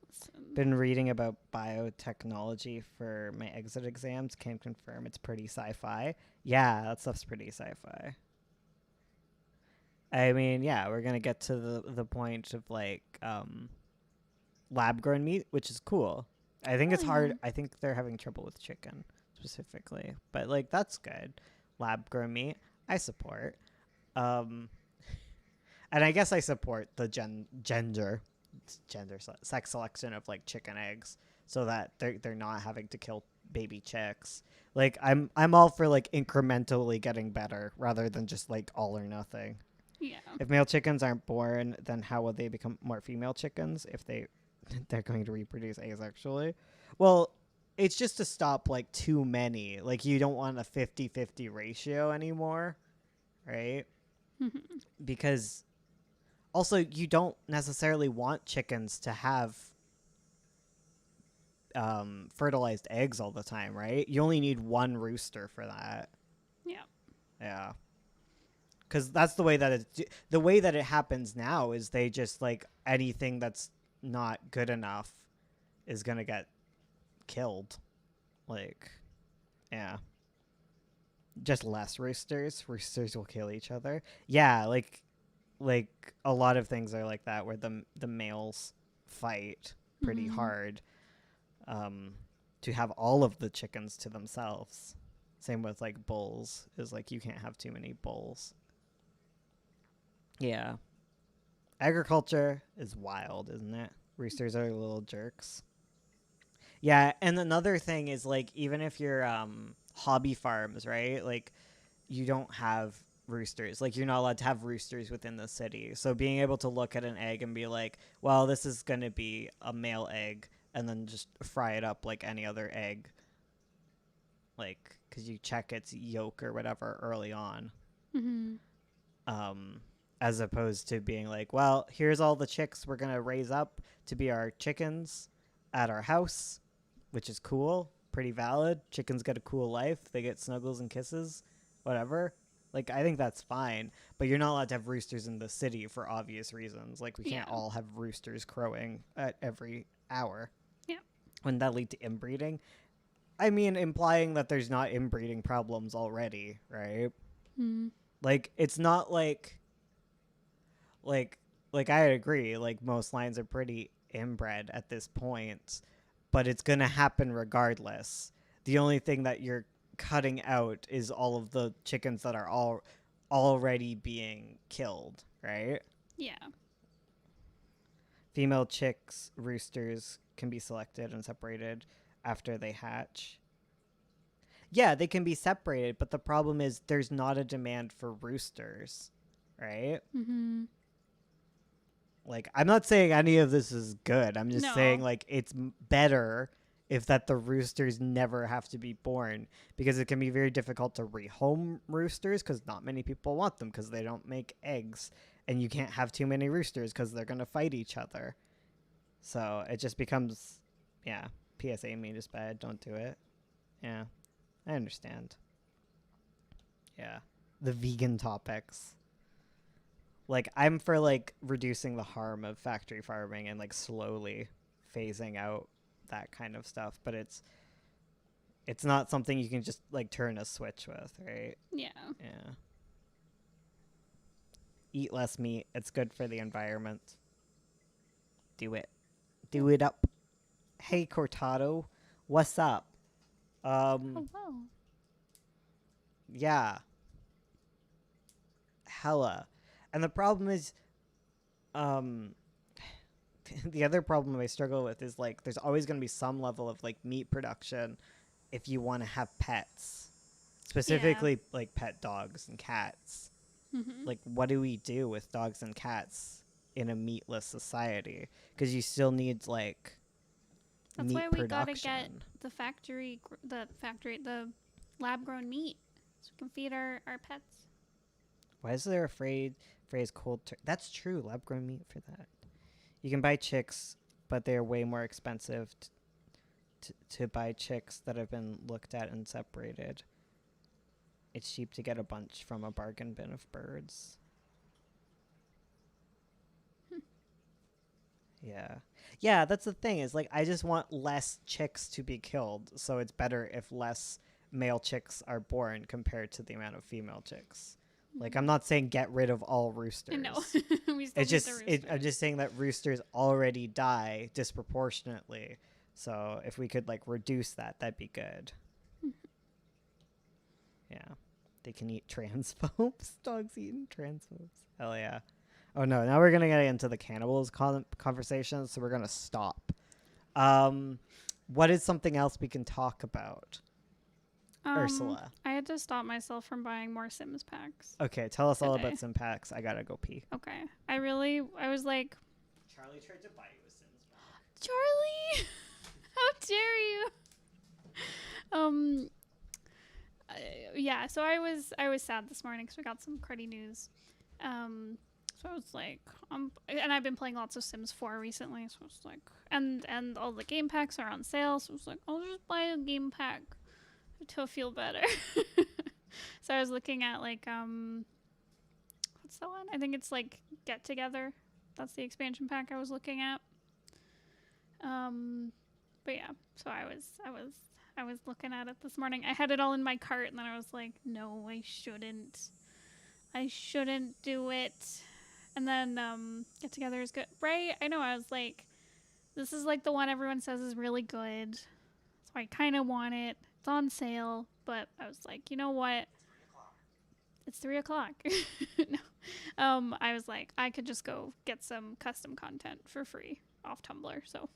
Listen. Been reading about biotechnology for my exit exams. Can confirm it's pretty sci-fi. Yeah, that stuff's pretty sci-fi. I mean, yeah, we're gonna get to the point of like lab grown meat, which is cool. I think it's hard. I think they're having trouble with chicken specifically, but like that's good. Lab grown meat, I support. And I guess I support the sex selection of like chicken eggs, so that they're not having to kill baby chicks. Like I'm all for like incrementally getting better rather than just like all or nothing. Yeah. If male chickens aren't born, then how will they become more female chickens if they're going to reproduce asexually? Well, it's just to stop like too many. Like you don't want a 50-50 ratio anymore, right? Mhm. Because also you don't necessarily want chickens to have fertilized eggs all the time, right? You only need one rooster for that. Yeah. Yeah. Because that's the way that it happens now is they just like anything that's not good enough is gonna get killed. Like, yeah, just less roosters. Roosters will kill each other. Yeah, like a lot of things are like that where the males fight pretty Mhm. hard to have all of the chickens to themselves. Same with like bulls is like you can't have too many bulls. Yeah. Agriculture is wild, isn't it? Roosters are little jerks. Yeah, and another thing is like even if you're hobby farms, right? Like you don't have roosters. Like you're not allowed to have roosters within the city. So being able to look at an egg and be like, "Well, this is going to be a male egg," and then just fry it up like any other egg. Like cuz you check its yolk or whatever early on. Mhm. um, as opposed to being like, well, here's all the chicks we're going to raise up to be our chickens at our house, which is cool, pretty valid. Chickens get a cool life. They get snuggles and kisses, whatever. Like, I think that's fine, but you're not allowed to have roosters in the city for obvious reasons. Like, we can't Yeah. all have roosters crowing at every hour. Yeah. Wouldn't that lead to inbreeding? I mean, implying that there's not inbreeding problems already, right? Mhm. Like, it's not like like I agree, like most lines are pretty inbred at this point, but it's going to happen regardless. The only thing that you're cutting out is all of the chickens that are all already being killed, right? Yeah. Female chicks, roosters can be selected and separated after they hatch. Yeah, they can be separated, but the problem is there's not a demand for roosters, right? Mhm. Like, I'm not saying any of this is good. I'm just saying, No. like, it's better if that the roosters never have to be born because it can be very difficult to rehome roosters because not many people want them because they don't make eggs. And you can't have too many roosters because they're going to fight each other. So it just becomes, yeah, PSA meat is bad. Don't do it. Yeah, I understand. Yeah. The vegan topics. Like I'm for like reducing the harm of factory farming and like slowly phasing out that kind of stuff, but it's not something you can just like turn a switch with, right? Yeah. Yeah. Eat less meat. It's good for the environment. Do it. Do it up. Hey Cortado, what's up? Hello. Yeah. Hella. And the problem is um the other problem I struggle with is like there's always going to be some level of like meat production if you want to have pets, Yeah. specifically like pet dogs and cats. Mhm. Like, what do we do with dogs and cats in a meatless society? Because you still need like That's why meat we gotta get production. the lab grown meat, so we can feed our pets. Why is there a phrase cold turkey? That's true. Lab grown meat for that. You can buy chicks, but they are way more expensive to buy chicks that have been looked at and separated. It's cheap to get a bunch from a bargain bin of birds. Yeah. Yeah, that's the thing is like I just want less chicks to be killed, so it's better if less male chicks are born compared to the amount of female chicks. Like I'm not saying get rid of all I know. roosters. We still It's need the just rooster. I'm just saying that roosters already die disproportionately. So if we could like reduce that, that'd be good. Yeah. They can eat transphobes. Dogs eating transphobes. Hell yeah. Oh no, now we're gonna get into the cannibals conversation, so we're gonna stop. What is something else we can talk about? Ursula. I had to stop myself from buying more Sims packs. Okay, tell us all Today. about Sim packs. I gotta go pee. Okay. I was like, Charlie tried to buy you a Sims pack. Charlie, how dare you? Yeah. So I was sad this morning because we got some cruddy news. So I was like, and I've been playing lots of Sims 4 recently. So I was like, and all the game packs are on sale. So I was like, I'll just buy a game pack to feel better. So I was looking at like what's the one? I think it's like Get Together. That's the expansion pack I was looking at. But yeah, so I was looking at it this morning. I had it all in my cart, and then I was like, no, I shouldn't do it. And then Get Together is good, right? I know. I was like, this is like the one everyone says is really good, so I kind of want it. It's on sale, but I was like, you know what? It's 3:00. No. I was like, I could just go get some custom content for free off Tumblr, so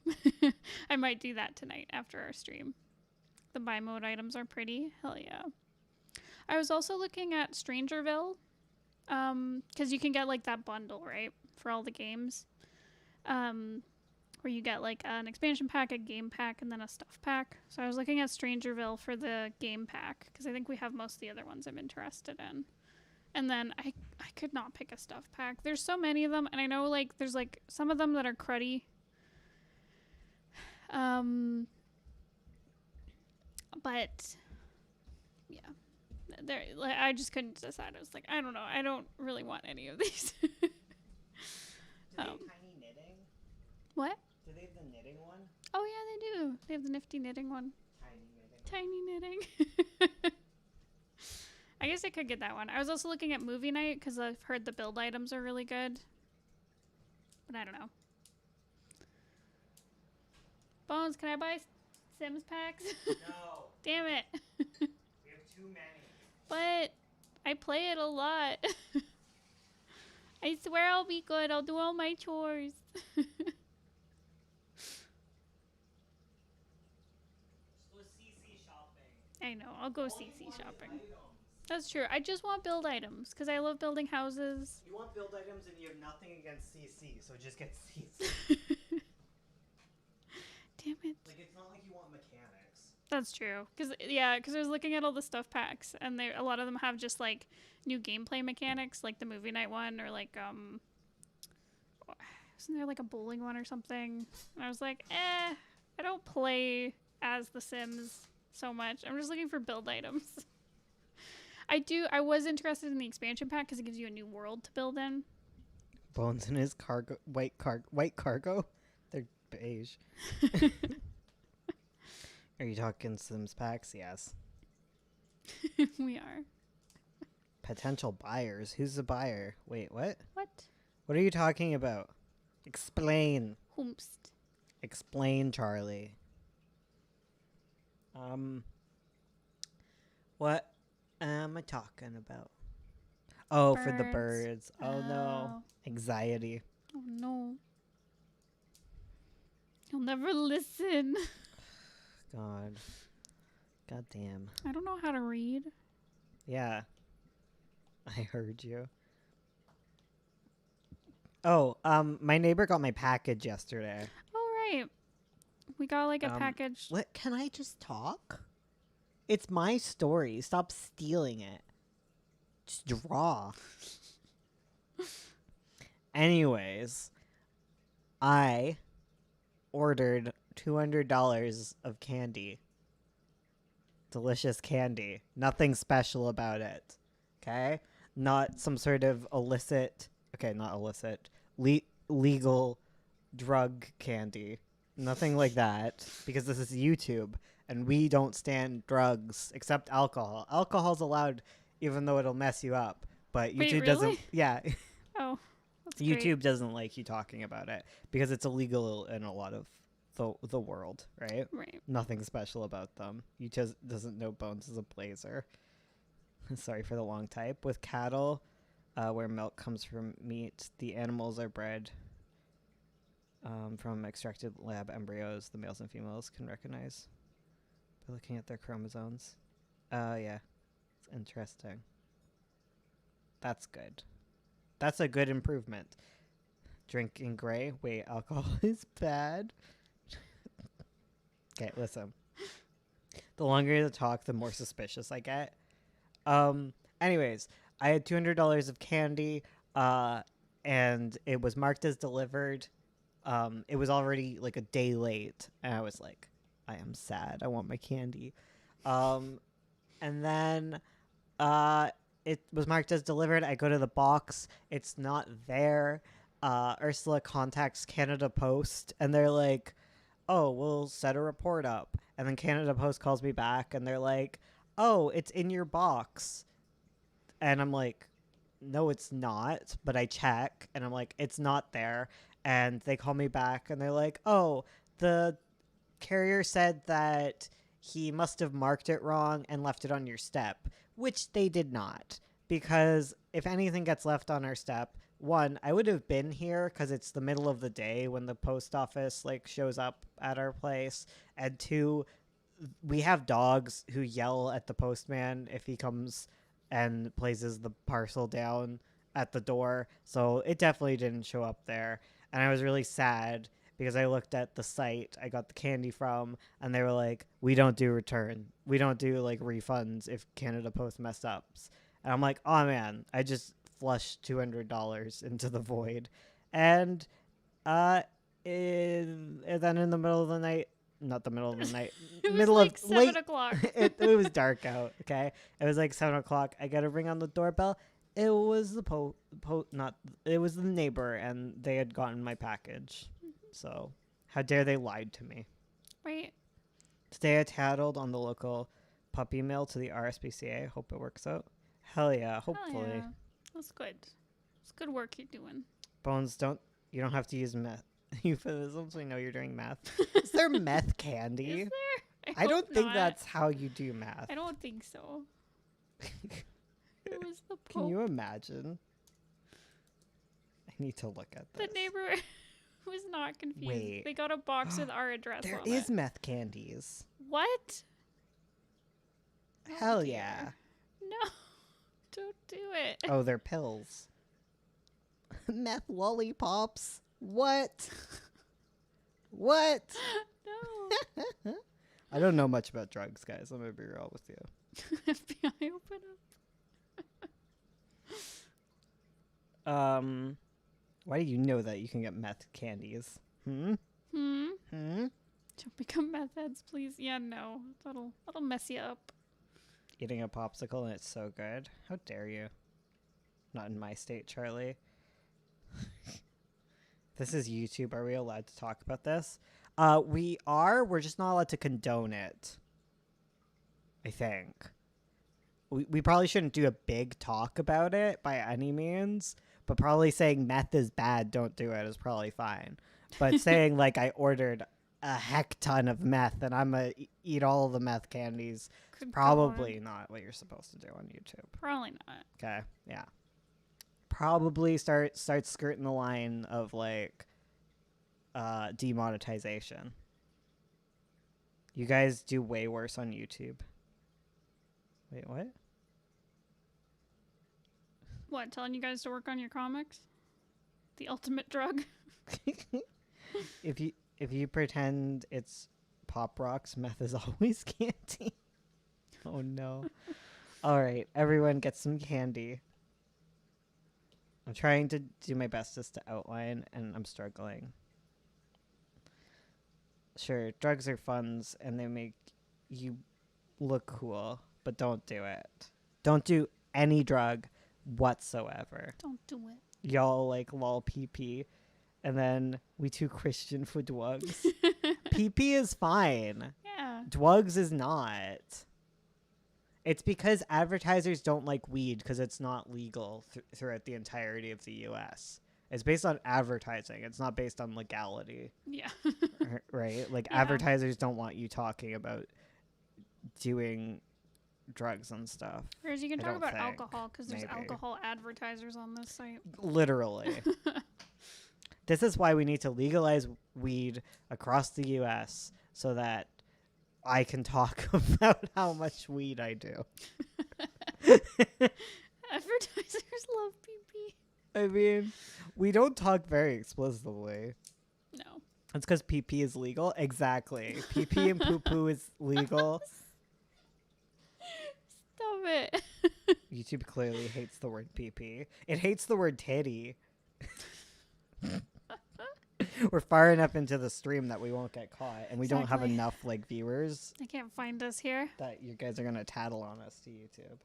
I might do that tonight after our stream. The buy mode items are pretty. Hell yeah. I was also looking at Strangerville, because you can get like that bundle, right, for all the games, where you get like an expansion pack, a game pack, and then a stuff pack. So I was looking at Strangerville for the game pack because I think we have most of the other ones I'm interested in. And then I could not pick a stuff pack. There's so many of them, and I know like there's like some of them that are cruddy. But yeah, there. Like, I just couldn't decide. I was like, I don't know. I don't really want any of these. Do they have tiny knitting? What? Do they have the knitting one? Oh yeah, they do. They have the nifty knitting one. Tiny knitting. Tiny knitting. I guess I could get that one. I was also looking at movie night because I've heard the build items are really good. But I don't know. Bones, can I buy Sims packs? No. Damn it. We have too many. But I play it a lot. I swear I'll be good. I'll do all my chores. Just go CC shopping. I know. I'll go CC shopping. That's true. I just want build items because I love building houses. You want build items and you have nothing against CC, so just get CC. Damn it. Like, it's not like you want mechanics. That's true. Because I was looking at all the stuff packs, and a lot of them have just, like, new gameplay mechanics, like the movie night one, or, like, wasn't there, like, a bowling one or something? And I was like, I don't play as The Sims so much. I'm just looking for build items. I was interested in the expansion pack because it gives you a new world to build in. Bones in his white cargo? They're beige. Are you talking Sims packs? Yes. We are. Potential buyers. Who's the buyer? Wait, what? What? What are you talking about? Explain. Whomst. Explain, Charlie. What am I talking about? Oh, for the birds. Oh, no. Anxiety. Oh, no. You'll never listen. God. God damn. I don't know how to read. Yeah. I heard you. Oh, my neighbor got my package yesterday. Oh, right. We got like a package. What? Can I just talk? It's my story. Stop stealing it. Just draw. Anyways, I ordered $200 of candy. Delicious candy. Nothing special about it. Okay? Not some sort of illicit, okay, not illicit, legal drug candy. Nothing like that, because this is YouTube, and we don't stand drugs, except alcohol. Alcohol's allowed, even though it'll mess you up, but Wait, YouTube doesn't, really? yeah. Oh, that's YouTube great. doesn't like you talking about it, because it's illegal in a lot of the world, right? Right. Nothing special about them. YouTube doesn't know Bones is a blazer. Sorry for the long type. With cattle, where milk comes from meat, the animals are bred from extracted lab embryos the males and females can recognize by looking at their chromosomes. Oh, yeah. It's interesting. That's good. That's a good improvement. Drinking gray. Wait, alcohol is bad. Okay, listen. The longer you talk, the more suspicious I get. Anyways, I had $200 of candy, and it was marked as delivered. It was already like a day late, and I was like, I am sad. I want my candy. And then it was marked as delivered. I go to the box. It's not there. Ursula contacts Canada Post, and they're like, oh, we'll set a report up. And then Canada Post calls me back, and they're like, oh, it's in your box. And I'm like, no, it's not. But I check, and I'm like, it's not there. And they call me back, and they're like, oh, the carrier said that he must have marked it wrong and left it on your step, which they did not. Because if anything gets left on our step, one, I would have been here because it's the middle of the day when the post office like shows up at our place, and two, we have dogs who yell at the postman if he comes and places the parcel down at the door, so it definitely didn't show up there. And I was really sad because I looked at the site I got the candy from, and they were like, we don't do return, we don't do like refunds if Canada Post mess ups. And I'm like, oh man, I just flushed $200 into the void. And then in the middle of the night, not the middle of the night, It was middle like of 7 o'clock. it was dark out. Okay, it was like 7 o'clock. I got a ring on the doorbell. It was the it was the neighbor, and they had gotten my package. So how dare they lied to me? Right. Today I tattled on the local puppy mill to the RSPCA. Hope it works out. Hell yeah, hopefully. Hell yeah. That's good. It's good work you're doing. Bones, you don't have to use meth euphemisms. We know you're doing meth. Is there meth candy? Is there? I don't hope think not. that's how you do math. I don't think so. It was the Can Pope. you imagine? I need to look at this. The neighbor was not confused. Wait. They got a box with our address There on is it. meth candies. What? Oh, Hell dear. yeah. No. Don't do it. Oh, they're pills. Meth lollipops. What? What? No. I don't know much about drugs, guys. I'm gonna be real with you. FBI open up. Why do you know that you can get meth candies? Hmm? Don't become meth heads, please. Yeah, no. That'll mess you up. Eating a popsicle and it's so good. How dare you? Not in my state, Charlie. This is YouTube. Are we allowed to talk about this? We are. We're just not allowed to condone it. I think. We probably shouldn't do a big talk about it by any means, but probably saying meth is bad, don't do it is probably fine. But saying like I ordered a heck ton of meth and I'm gonna eat all of the meth candies, Good probably God. not what you're supposed to do on YouTube. Probably not. Okay, yeah. Probably start skirting the line of like demonetization. You guys do way worse on YouTube. Wait, what? What, telling you guys to work on your comics? The ultimate drug? If you pretend it's Pop Rocks, meth is always candy. Oh no. All right, everyone get some candy. I'm trying to do my bestest to outline, and I'm struggling. Sure, drugs are funs, and they make you look cool, but don't do it. Don't do any drug whatsoever. Don't do it. Y'all like lol PP, and then we too Christian for drugs. PP is fine. Yeah. Drugs is not. It's because advertisers don't like weed because it's not legal throughout the entirety of the U.S. It's based on advertising. It's not based on legality. Yeah. Right? Like Yeah. advertisers don't want you talking about doing drugs and stuff. Whereas you can I talk don't about think. alcohol because there's Maybe. alcohol advertisers on this site. Literally. This is why we need to legalize weed across the U.S. so that I can talk about how much weed I do. Advertisers love PP. I mean, we don't talk very explicitly. No. It's because PP is legal. Exactly. PP and poo poo is legal. Stop it. YouTube clearly hates the word PP. It hates the word titty. We're far enough into the stream that we won't get caught, and we don't have Exactly. enough like viewers They can't find us here. that you guys are gonna tattle on us to YouTube.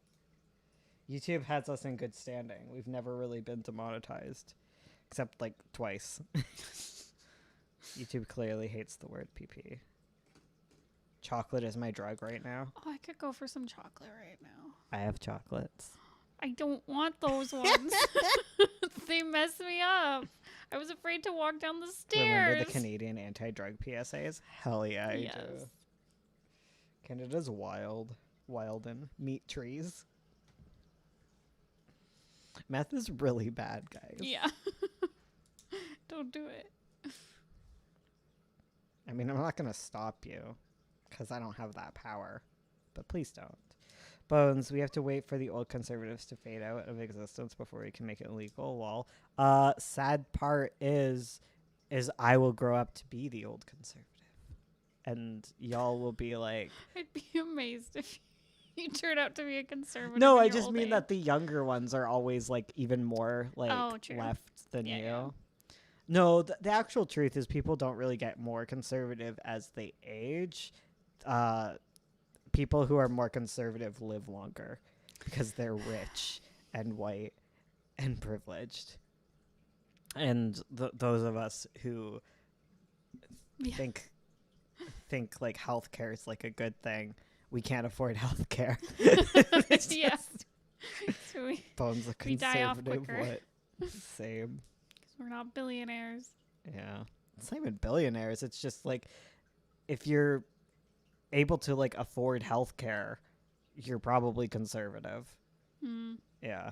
YouTube has us in good standing. We've never really been demonetized, except like twice. YouTube clearly hates the word PP. Chocolate is my drug right now. Oh, I could go for some chocolate right now. I have chocolates. I don't want those ones. They mess me up. I was afraid to walk down the stairs. Remember the Canadian anti-drug PSAs? Hell yeah, I Yes. do. Canada's wild. Wild and meat trees. Meth is really bad, guys. Yeah. Don't do it. I mean, I'm not going to stop you because I don't have that power. But please don't. Bones, we have to wait for the old conservatives to fade out of existence before we can make it legal. Lol. Sad part is I will grow up to be the old conservative. And y'all will be like... I'd be amazed if you turn out to be a conservative. No, in I your just old mean age. that the younger ones are always like even more like Oh, true. left than Yeah, you. yeah. No, the actual truth is people don't really get more conservative as they age. People who are more conservative live longer because they're rich and white and privileged. And those of us who Yeah. think like healthcare is like a good thing, we can't afford healthcare. Yeah. So Bones a We die off conservative. quicker. What? Same. we're not billionaires. Yeah. It's not even billionaires. It's just like if you're able to like afford healthcare, you're probably conservative. Mm. Yeah.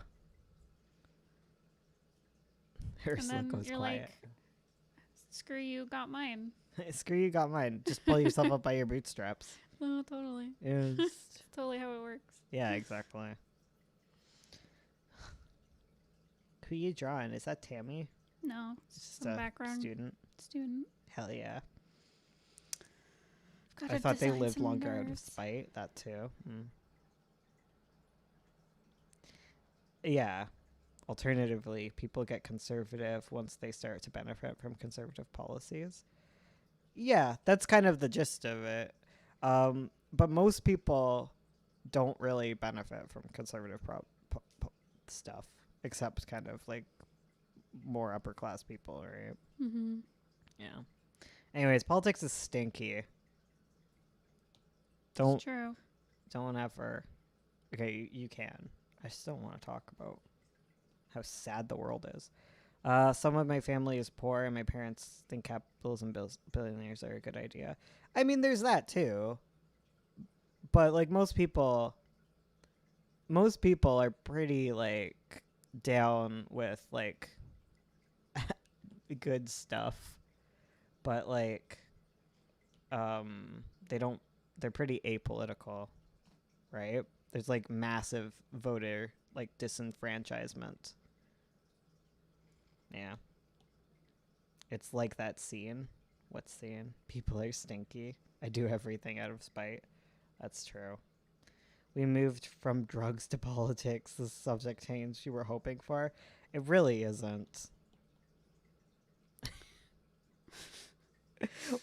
And Ursula then goes you're quiet. like, screw you, got mine. Screw you, got mine. Just pull yourself up by your bootstraps. Oh, totally. Yes. Totally how it works. Yeah, exactly. Who you drawing? Is that Tammy? No, It's just some a background student. Hell yeah. Gotta I thought they design lived some longer out of nerves. spite. That too. Mm. Yeah. Alternatively, people get conservative once they start to benefit from conservative policies. Yeah, that's kind of the gist of it. But most people don't really benefit from conservative stuff, except kind of like more upper class people, right? Mm-hmm. Yeah. Anyways, politics is stinky. It's true. Don't ever. Okay, you can. I just don't want to talk about how sad the world is. Some of my family is poor, and my parents think capitalism billionaires are a good idea. I mean, there's that too. But like most people are pretty like down with like good stuff, but like they're pretty apolitical, right? There's like massive voter like disenfranchisement. Yeah. It's like that scene. What scene? People are stinky. I do everything out of spite. That's true. We moved from drugs to politics, the subject change you were hoping for. It really isn't.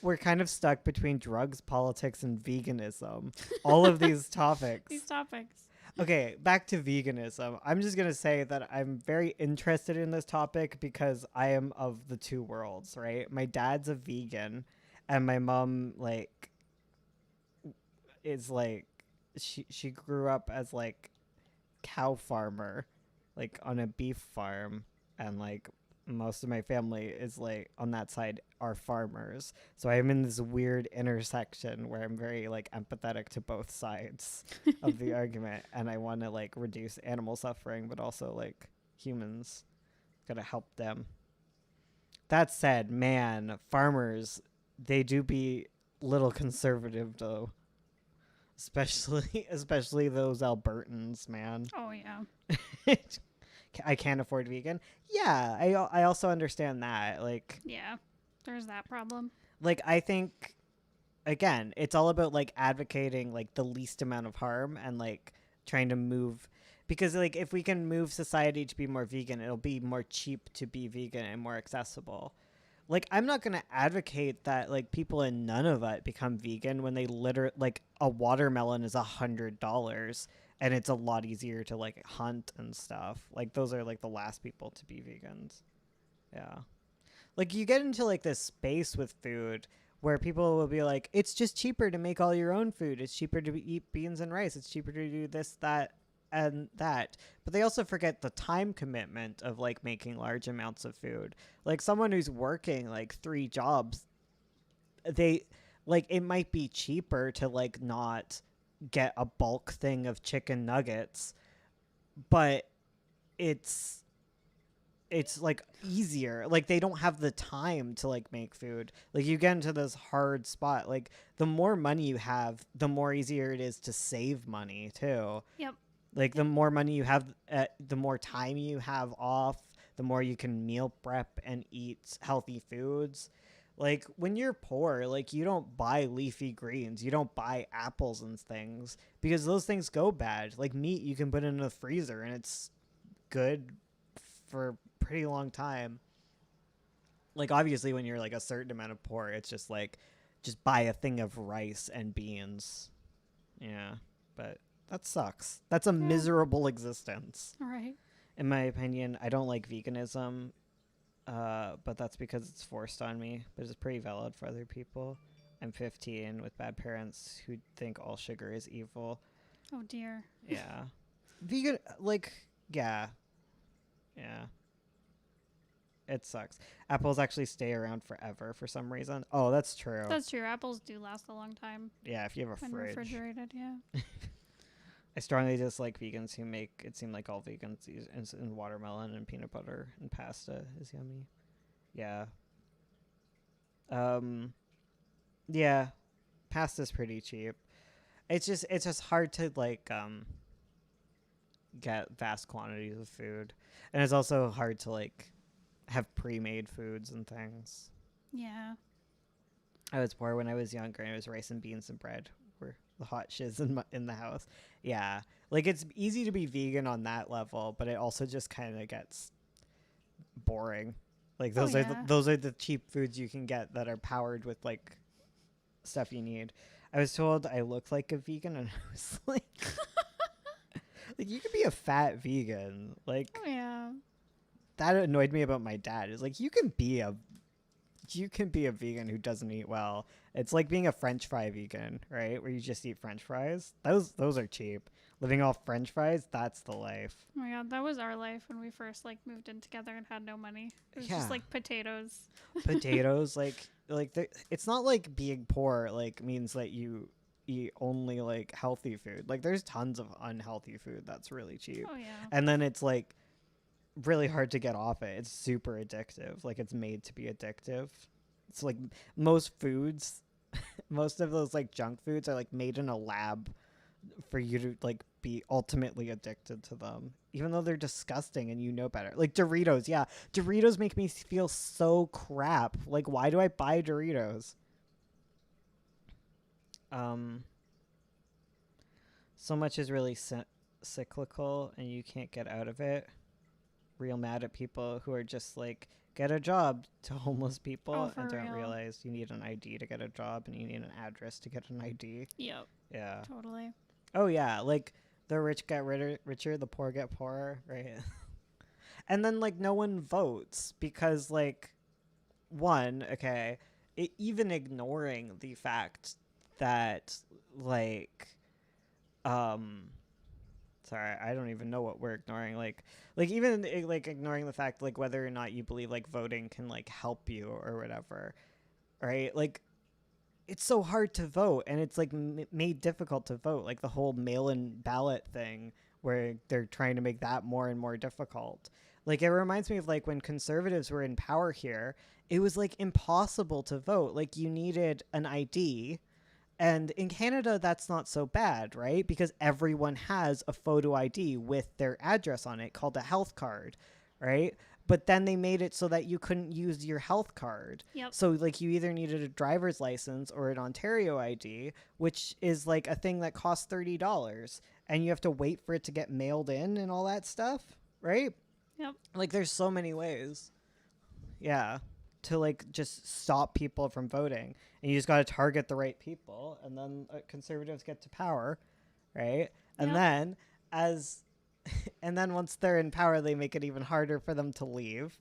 We're kind of stuck between drugs, politics, and veganism. All of these topics. These topics. Okay, back to veganism. I'm just going to say that I'm very interested in this topic because I am of the two worlds, right? My dad's a vegan and my mom like is like she grew up as like cow farmer, like on a beef farm, and like most of my family is like on that side are farmers. So I'm in this weird intersection where I'm very like empathetic to both sides of the argument, and I want to like reduce animal suffering, but also like humans, gotta help them. That said, man, farmers, they do be little conservative though. especially those Albertans, man. Oh yeah. I can't afford vegan. Yeah, I also understand that. Yeah. There's that problem. I think again, it's all about like advocating like the least amount of harm and like trying to move because like if we can move society to be more vegan, it'll be more cheap to be vegan and more accessible. Like I'm not going to advocate that like people in Nunavut become vegan when they literally like a watermelon is $100 and it's a lot easier to like hunt and stuff. Like those are like the last people to be vegans. Yeah. Like you get into like this space with food where people will be like, it's just cheaper to make all your own food. It's cheaper to eat beans and rice. It's cheaper to do this, that, and that. But they also forget the time commitment of like making large amounts of food. Like someone who's working like 3 jobs, they like it might be cheaper to like not get a bulk thing of chicken nuggets, but it's like easier. Like they don't have the time to like make food. Like you get into this hard spot. Like the more money you have, the more easier it is to save money too. Yep. Like the more money you have, the more time you have off, the more you can meal prep and eat healthy foods. Like when you're poor, like you don't buy leafy greens, you don't buy apples and things because those things go bad. Like meat you can put in the freezer and it's good for pretty long time. Like obviously when you're like a certain amount of poor, it's just like just buy a thing of rice and beans. Yeah, but that sucks. That's a miserable existence. All right. In my opinion, I don't like veganism, but that's because it's forced on me. But it's pretty valid for other people. I'm 15 with bad parents who think all sugar is evil. Oh dear. Yeah. Vegan, like, yeah. Yeah. It sucks. Apples actually stay around forever for some reason. Oh, that's true. That's true. Apples do last a long time Yeah, if you have a when fridge. refrigerated. Yeah. I strongly dislike vegans who make it seem like all vegans use in watermelon and peanut butter and pasta is yummy. Yeah. Yeah. Pasta's pretty cheap. It's just hard to like get vast quantities of food. And it's also hard to like have pre-made foods and things. Yeah. I was poor when I was younger and it was rice and beans and bread were the hot shiz in the house. Yeah. Like it's easy to be vegan on that level, but it also just kind of gets boring. Like those are the cheap foods you can get that are powered with like stuff you need. I was told I looked like a vegan and I was like like you could be a fat vegan. Like Oh yeah. that annoyed me about my dad. Is like you can be a vegan who doesn't eat well. It's like being a French fry vegan, right? Where you just eat French fries. Those are cheap. Living off French fries, that's the life. Oh my god, that was our life when we first like moved in together and had no money. It was just like potatoes. Potatoes, like it's not like being poor like means that you eat only like healthy food. Like there's tons of unhealthy food that's really cheap. Oh yeah. And then it's like really hard to get off it. It's super addictive. Like it's made to be addictive. It's like most foods, most of those like junk foods are like made in a lab for you to like be ultimately addicted to them, even though they're disgusting and you know better. Like Doritos, yeah. Doritos make me feel so crap. Like why do I buy Doritos? So much is really cyclical and you can't get out of it. Real mad at people who are just like get a job to homeless people and don't realize you need an ID to get a job and you need an address to get an ID. Yep. Yeah. Totally. Oh yeah, like the rich get richer, the poor get poorer, right? And then like no one votes because like even ignoring the fact that like sorry, I don't even know what we're ignoring. Like even like ignoring the fact like whether or not you believe like voting can like help you or whatever, right? Like it's so hard to vote and it's like made difficult to vote. Like the whole mail-in ballot thing where they're trying to make that more and more difficult. Like it reminds me of like when conservatives were in power here, it was like impossible to vote. Like you needed an ID And in Canada, that's not so bad, right? Because everyone has a photo ID with their address on it called a health card, right? But then they made it so that you couldn't use your health card. Yep. So, like, you either needed a driver's license or an Ontario ID, which is like a thing that costs $30. And you have to wait for it to get mailed in and all that stuff, right? Yep. Like, there's so many ways. Yeah. To, like, just stop people from voting. And you just got to target the right people. And then conservatives get to power, right? And Yep. then as... And then once they're in power, they make it even harder for them to leave.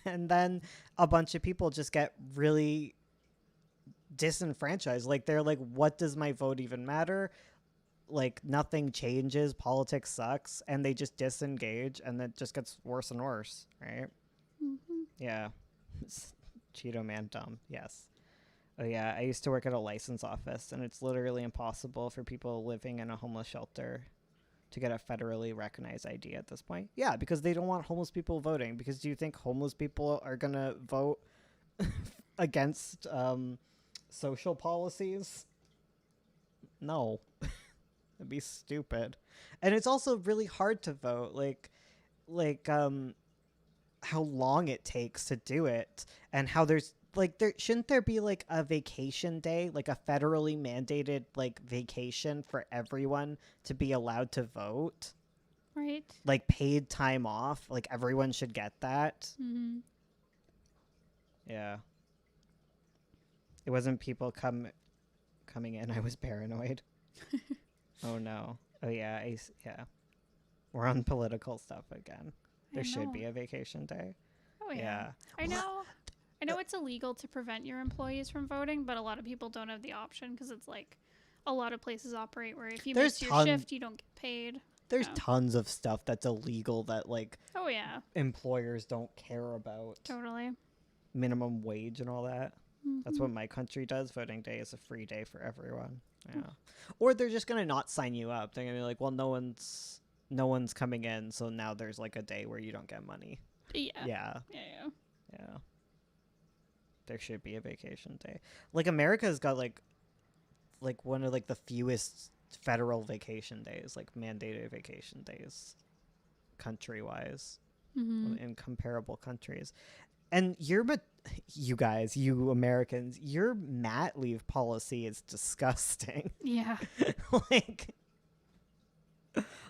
And then a bunch of people just get really disenfranchised. Like, they're like, what does my vote even matter? Like, nothing changes. Politics sucks. And they just disengage. And it just gets worse and worse, right? Mm-hmm. Yeah. Cheeto man dumb. Yes. Oh, yeah. I used to work at a license office. And it's literally impossible for people living in a homeless shelter to get a federally recognized ID at this point. Yeah, because they don't want homeless people voting. Because do you think homeless people are going to vote against social policies? No. It'd be stupid. And it's also really hard to vote. Like how long it takes to do it, and how there's like, there shouldn't there be like a vacation day, like a federally mandated like vacation for everyone to be allowed to vote, Right. like paid time off, like everyone should get that. Mm-hmm. Yeah, it wasn't people coming in. I was paranoid. Oh no. Oh yeah, yeah, we're on political stuff again. There should be a vacation day. Oh yeah. Yeah. I know. I know it's illegal to prevent your employees from voting, but a lot of people don't have the option because it's like a lot of places operate where if you miss your shift, you don't get paid. There's Yeah. tons of stuff that's illegal that like Oh yeah. employers don't care about. Totally. Minimum wage and all that. Mm-hmm. That's what my country does. Voting day is a free day for everyone. Yeah. Or they're just gonna not sign you up. They're gonna be like, well, no one's coming in, so now there's like a day where you don't get money. Yeah. Yeah. Yeah. Yeah. There should be a vacation day. Like, America's got like one of like the fewest federal vacation days, like mandated vacation days, country wise, Mm-hmm. in comparable countries. And you guys, you Americans, your mat leave policy is disgusting. Yeah.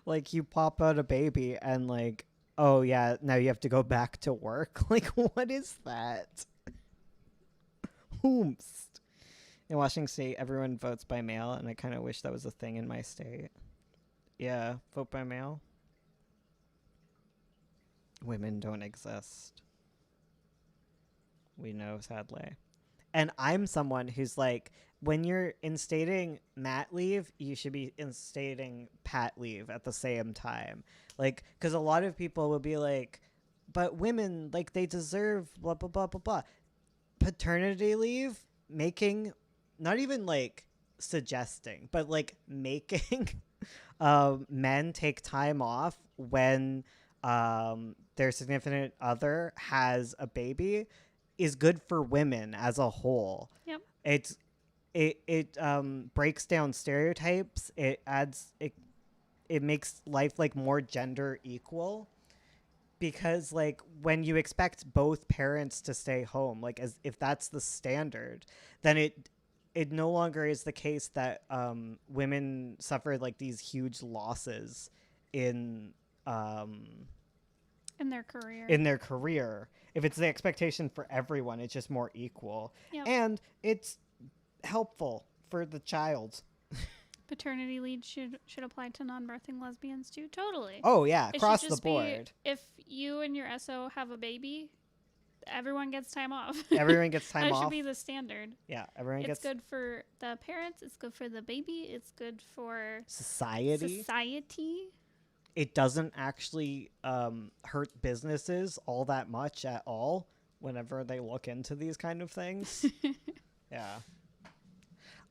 like you pop out a baby and like, oh yeah, now you have to go back to work. Like, what is that? Whomst. In Washington State, everyone votes by mail, and I kind of wish that was a thing in my state. Yeah, vote by mail. Women don't exist. We know, sadly. And I'm someone who's like, when you're instating mat leave, you should be instating pat leave at the same time. Like, because a lot of people will be like, but women, like, they deserve blah, blah, blah, blah, blah. Paternity leave, making, not even like suggesting, but like making men take time off when their significant other has a baby is good for women as a whole. Yep. It breaks down stereotypes. It makes life like more gender equal, because like when you expect both parents to stay home, like as if that's the standard, then it no longer is the case that women suffer like these huge losses in their career. In their career. If it's the expectation for everyone, it's just more equal. Yep. And it's helpful for the child. Paternity leave should apply to non-birthing lesbians too. Totally. Oh yeah, It across should the just board. Be, if you and your SO have a baby, everyone gets time off. Everyone gets time that off. should be the standard. Yeah, everyone It's gets good for the parents. It's good for the baby. It's good for society. It doesn't actually hurt businesses all that much at all whenever they look into these kind of things. Yeah.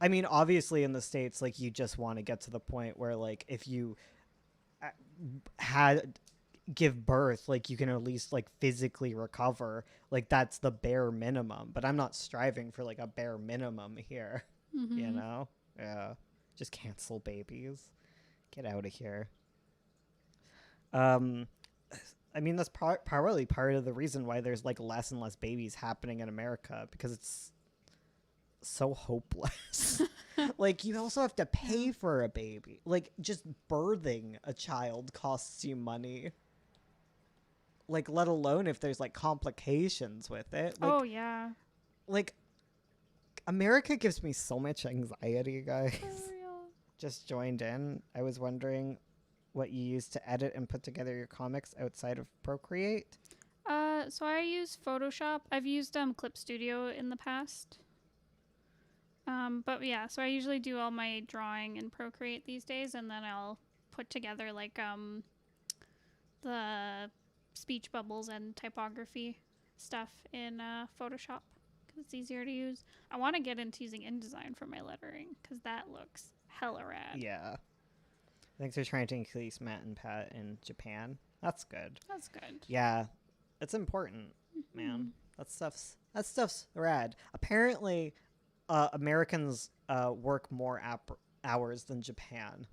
I mean, obviously in the States, like, you just want to get to the point where, like, if you give birth, like, you can at least, like, physically recover. Like, that's the bare minimum. But I'm not striving for, like, a bare minimum here. Mm-hmm. You know? Yeah. Just cancel babies. Get out of here. I mean, that's probably part of the reason why there's like less and less babies happening in America, because it's so hopeless. Like, you also have to pay for a baby. Like, just birthing a child costs you money. Like, let alone if there's like complications with it. Like, Oh yeah. like America gives me so much anxiety, guys. For real. Just joined in. I was wondering what you use to edit and put together your comics outside of Procreate. So I use Photoshop. I've used Clip Studio in the past. But yeah, so I usually do all my drawing in Procreate these days, and then I'll put together like the speech bubbles and typography stuff in Photoshop because it's easier to use. I want to get into using InDesign for my lettering because that looks hella rad. Yeah. I think they're trying to increase Matt and Pat in Japan. That's good. That's good. Yeah. It's important, man. That stuff's rad. Apparently, Americans work more hours than Japan.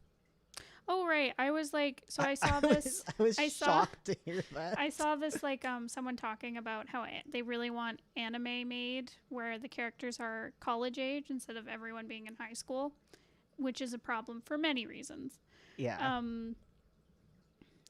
Oh right, I was like, so I saw this. I was shocked to hear that. I saw this like someone talking about how they really want anime made where the characters are college age instead of everyone being in high school, which is a problem for many reasons. Yeah.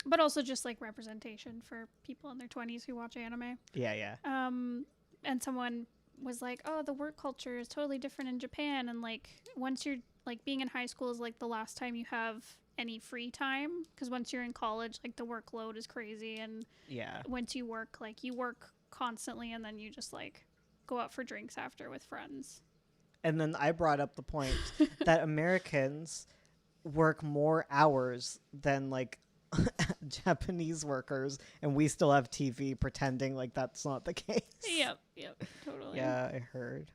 But also just like representation for people in their 20s who watch anime. Yeah. And someone was like, oh, the work culture is totally different in Japan, and like once you're like being in high school is like the last time you have any free time, because once you're in college, like the workload is crazy, and Yeah. once you work, like you work constantly, and then you just like go out for drinks after with friends. And then I brought up the point that Americans work more hours than like Japanese workers, and we still have TV pretending like that's not the case. Yep, totally. Yeah, I heard.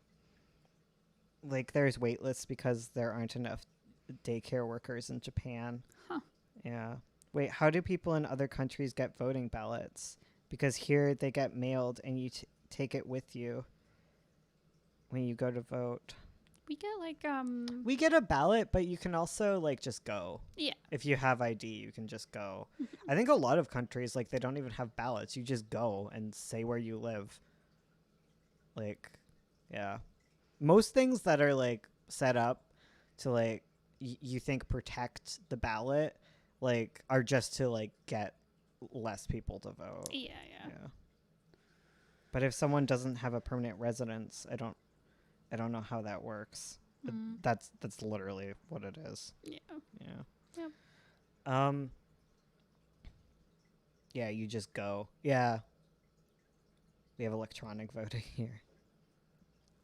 Like, there's wait lists because there aren't enough daycare workers in Japan. Huh. Yeah. Wait, how do people in other countries get voting ballots? Because here they get mailed and you take it with you when you go to vote. We get like We get a ballot, but you can also like just go. Yeah. If you have ID, you can just go. I think a lot of countries, like, they don't even have ballots. You just go and say where you live. Like, yeah. Most things that are like set up to like you think protect the ballot, like, are just to like get less people to vote. Yeah. But if someone doesn't have a permanent residence, I don't know how that works. That's literally what it is. Yeah. Yeah. Yep. Yeah, you just go. Yeah. We have electronic voting here.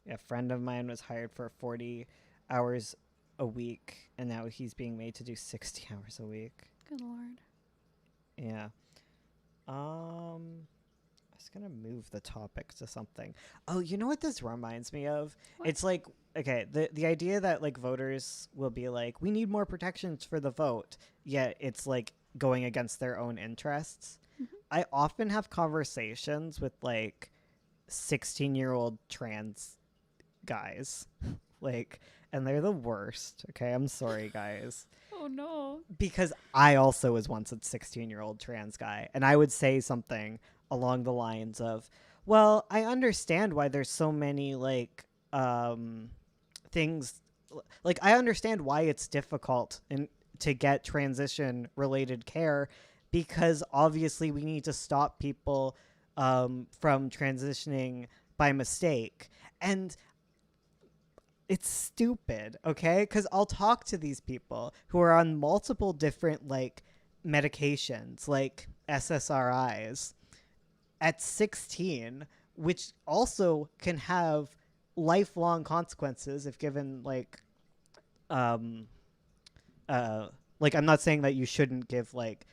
Yeah, a friend of mine was hired for 40 hours a week, and now he's being made to do 60 hours a week. Good Lord. Yeah. I was going to move the topic to something. Oh, you know what this reminds me of? What? It's like, okay, the idea that like voters will be like, we need more protections for the vote, yet it's like going against their own interests. Mm-hmm. I often have conversations with like 16-year-old trans guys, like, and they're the worst. Okay, I'm sorry, guys. Oh no. Because I also was once a 16-year-old trans guy, and I would say something along the lines of, well, I understand why there's so many like things, like I understand why it's difficult to get transition related care, because obviously we need to stop people from transitioning by mistake. And it's stupid, okay? Because I'll talk to these people who are on multiple different like medications, like SSRIs, at 16, which also can have lifelong consequences if given like I'm not saying that you shouldn't give like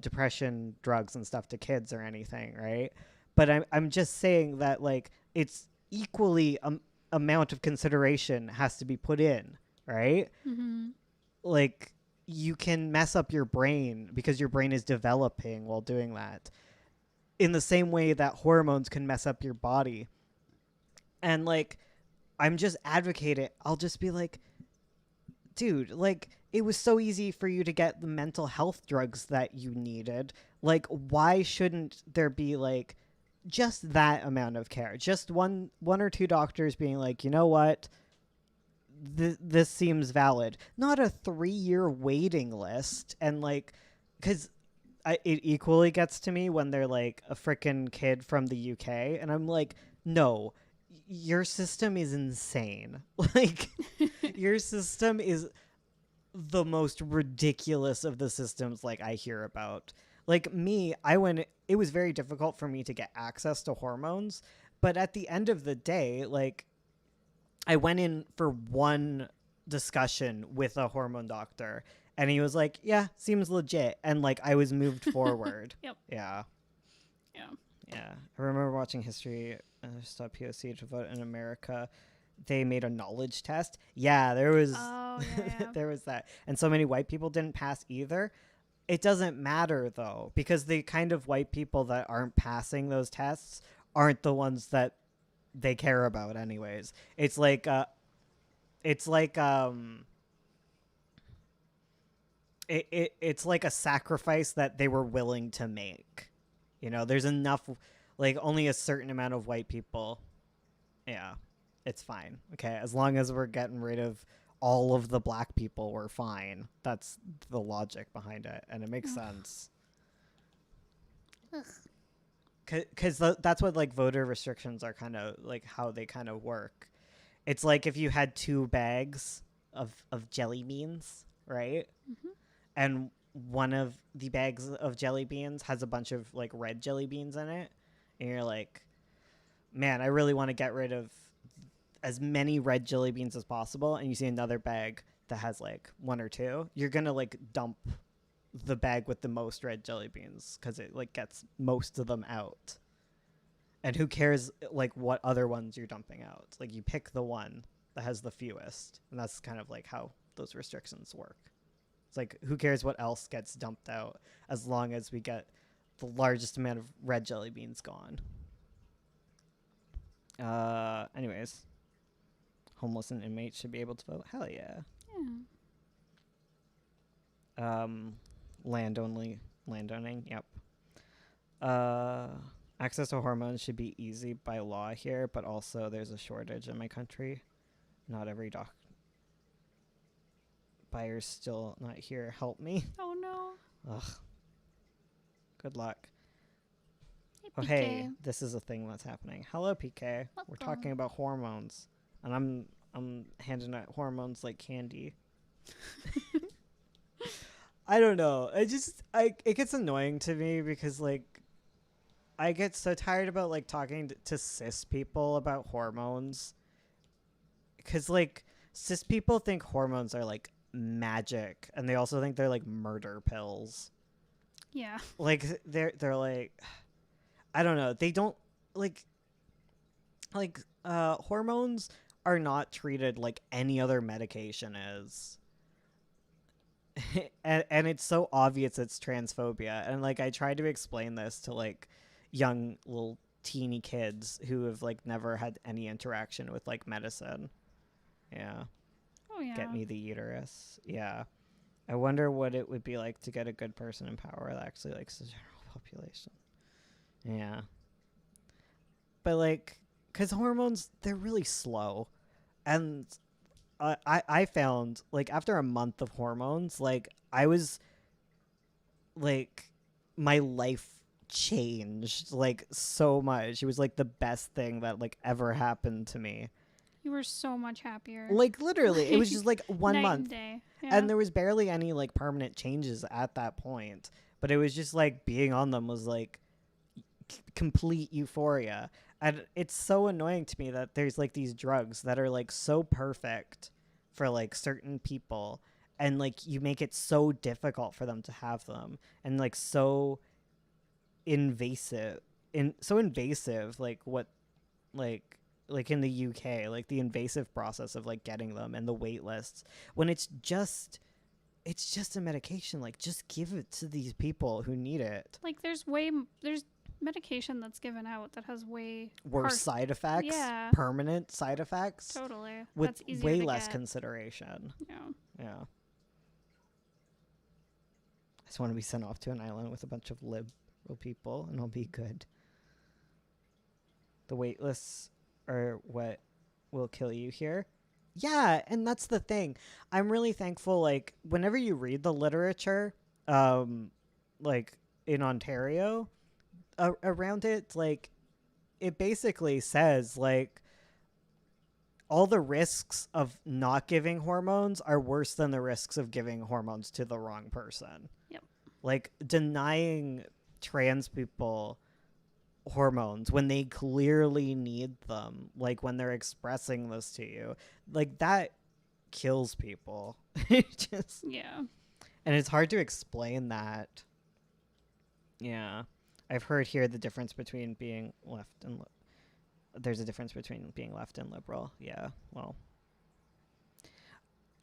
depression drugs and stuff to kids or anything, right? But I'm just saying that like it's equally amount of consideration has to be put in, right? Mm-hmm. Like, you can mess up your brain because your brain is developing while doing that, in the same way that hormones can mess up your body. And like, I'm just advocating. I'll just be like, dude, like, it was so easy for you to get the mental health drugs that you needed. Like, why shouldn't there be, like, just that amount of care? Just one or two doctors being like, you know what? This seems valid. Not a 3-year waiting list. And, like, because it equally gets to me when they're, like, a freaking kid from the UK. And I'm like, no, your system is insane. Like, your system is the most ridiculous of the systems, like, I hear about. Like, me, it was very difficult for me to get access to hormones, but at the end of the day, like, I went in for one discussion with a hormone doctor, and he was like, yeah, seems legit, and, like, I was moved forward. Yep. Yeah. Yeah. I remember watching History POC to vote in America. They made a knowledge test. Yeah, there was there was that. And so many white people didn't pass either. It doesn't matter though, because the kind of white people that aren't passing those tests aren't the ones that they care about anyways. It's like it's like it's like a sacrifice that they were willing to make. You know, there's enough, like, only a certain amount of white people. Yeah, it's fine. Okay, as long as we're getting rid of all of the black people, we're fine. That's the logic behind it, and it makes sense. Because that's what, like, voter restrictions are kind of, like, how they kind of work. It's like if you had 2 bags of jelly beans, right? Mm-hmm. And one of the bags of jelly beans has a bunch of, like, red jelly beans in it, and you're like, man, I really want to get rid of as many red jelly beans as possible, and you see another bag that has, like, 1 or 2, you're gonna, like, dump the bag with the most red jelly beans because it, like, gets most of them out. And who cares, like, what other ones you're dumping out? Like, you pick the one that has the fewest, and that's kind of, like, how those restrictions work. It's like, who cares what else gets dumped out as long as we get the largest amount of red jelly beans gone. Anyways, homeless and inmates should be able to vote. Hell yeah. Landowning. Yep. Access to hormones should be easy by law here, but also there's a shortage in my country. Not every buyer's still not here. Help me. Oh no. Ugh. Good luck. Hey, Oh, PK. hey, this is a thing that's happening. Hello, PK. We're Welcome. talking about hormones, and I'm handing out hormones like candy. I don't know. It gets annoying to me because, like, I get so tired about, like, talking to cis people about hormones, because, like, cis people think hormones are, like, magic, and they also think they're, like, murder pills. Yeah. Like, they're like, I don't know. They don't, like, hormones are not treated like any other medication is. and it's so obvious it's transphobia. And, like, I tried to explain this to, like, young little teeny kids who have, like, never had any interaction with, like, medicine. Yeah. Oh yeah. Get me the uterus. Yeah. I wonder what it would be like to get a good person in power that actually likes the general population. Yeah. But, like, because hormones, they're really slow. And I found, like, after a month of hormones, like, I was, like, my life changed, like, so much. It was, like, the best thing that, like, ever happened to me. You were so much happier. Like, literally, it was just, like, 1 Night month. and day. Yeah. And there was barely any, like, permanent changes at that point. But it was just, like, being on them was, like, complete euphoria. And it's so annoying to me that there's, like, these drugs that are, like, so perfect for, like, certain people. And, like, you make it so difficult for them to have them. And, like, so invasive. Like, what, like in the UK, like, the invasive process of, like, getting them and the wait lists, when it's just a medication. Like, just give it to these people who need it. Like, there's medication that's given out that has way Worse side effects, Yeah. permanent side effects, Totally. with That's easier way to less get. consideration. Yeah. Yeah. I just want to be sent off to an island with a bunch of liberal people, and I'll be good. The wait lists are what will kill you here. Yeah, and that's the thing. I'm really thankful, like, whenever you read the literature, like, in Ontario, around it, like, it basically says, like, all the risks of not giving hormones are worse than the risks of giving hormones to the wrong person. Yep. Like, denying trans people hormones when they clearly need them, like when they're expressing this to you, like that kills people. Yeah. And it's hard to explain that. Yeah. I've heard here the difference between being left and there's a difference between being left and liberal. Yeah. Well,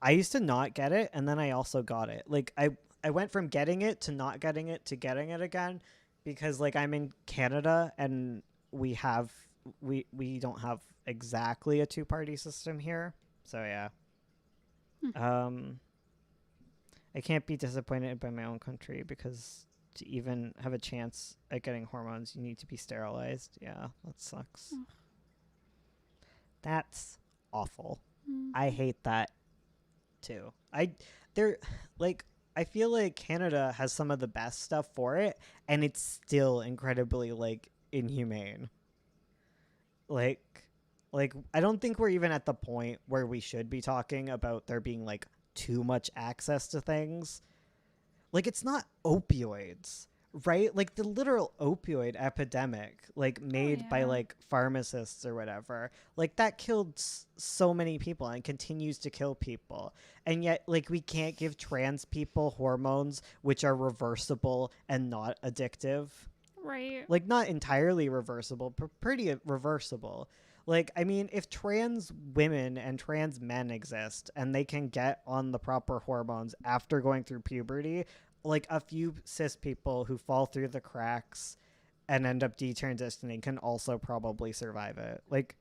I used to not get it, and then I also got it. Like I went from getting it to not getting it to getting it again, because like I'm in Canada and we don't have exactly a two-party system here. So yeah. I can't be disappointed by my own country, because to even have a chance at getting hormones, you need to be sterilized. Yeah, that sucks. That's awful. I hate that too. I feel like Canada has some of the best stuff for it, and it's still incredibly like inhumane. Like I don't think we're even at the point where we should be talking about there being like too much access to things. Like, it's not opioids, right? Like the literal opioid epidemic, like made by like pharmacists or whatever, like that killed so many people and continues to kill people. And yet, like, we can't give trans people hormones which are reversible and not addictive. Right. Like, not entirely reversible, but pretty reversible. Like, I mean, if trans women and trans men exist and they can get on the proper hormones after going through puberty, like a few cis people who fall through the cracks and end up detransitioning can also probably survive it. Like,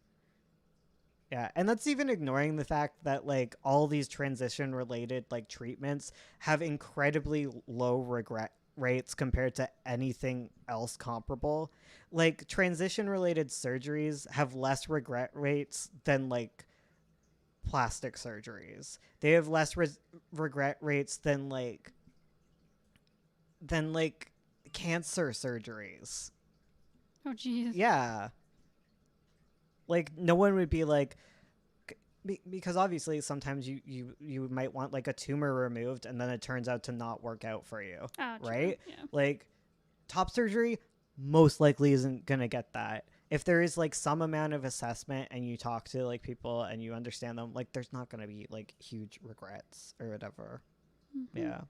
yeah. And that's even ignoring the fact that like all these transition related like treatments have incredibly low regret rates compared to anything else comparable. Like, transition related surgeries have less regret rates than like plastic surgeries. They have less regret rates than like cancer surgeries. Oh jeez. Yeah. Like, no one would be like, because obviously sometimes you might want like a tumor removed and then it turns out to not work out for you. Right? Yeah. Like, top surgery most likely isn't gonna get that. If there is like some amount of assessment and you talk to like people and you understand them, like there's not gonna be like huge regrets or whatever. Yeah.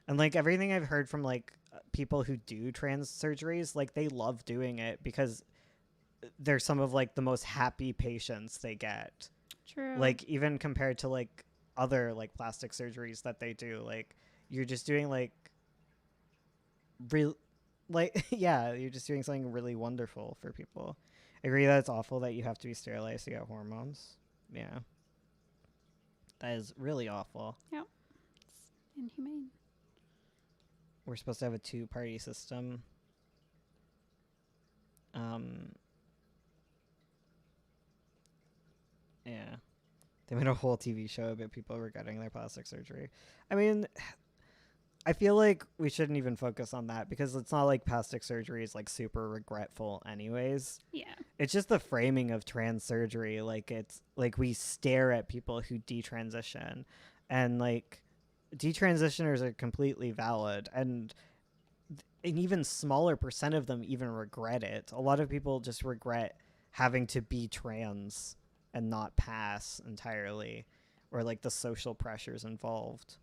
And like everything I've heard from like people who do trans surgeries, like they love doing it because they're some of like the most happy patients they get. True. Like, even compared to like other like plastic surgeries that they do, like you're just doing like real, like yeah, you're just doing something really wonderful for people. I agree that it's awful that you have to be sterilized to get hormones. Yeah, that is really awful. Yep. It's inhumane. We're supposed to have a two-party system. Yeah. They made a whole TV show about people regretting their plastic surgery. I mean, I feel like we shouldn't even focus on that because it's not like plastic surgery is like super regretful anyways. Yeah. It's just the framing of trans surgery. Like, it's like we stare at people who detransition, and like detransitioners are completely valid, and an even smaller percent of them even regret it. A lot of people just regret having to be trans and not pass entirely, or like the social pressures involved.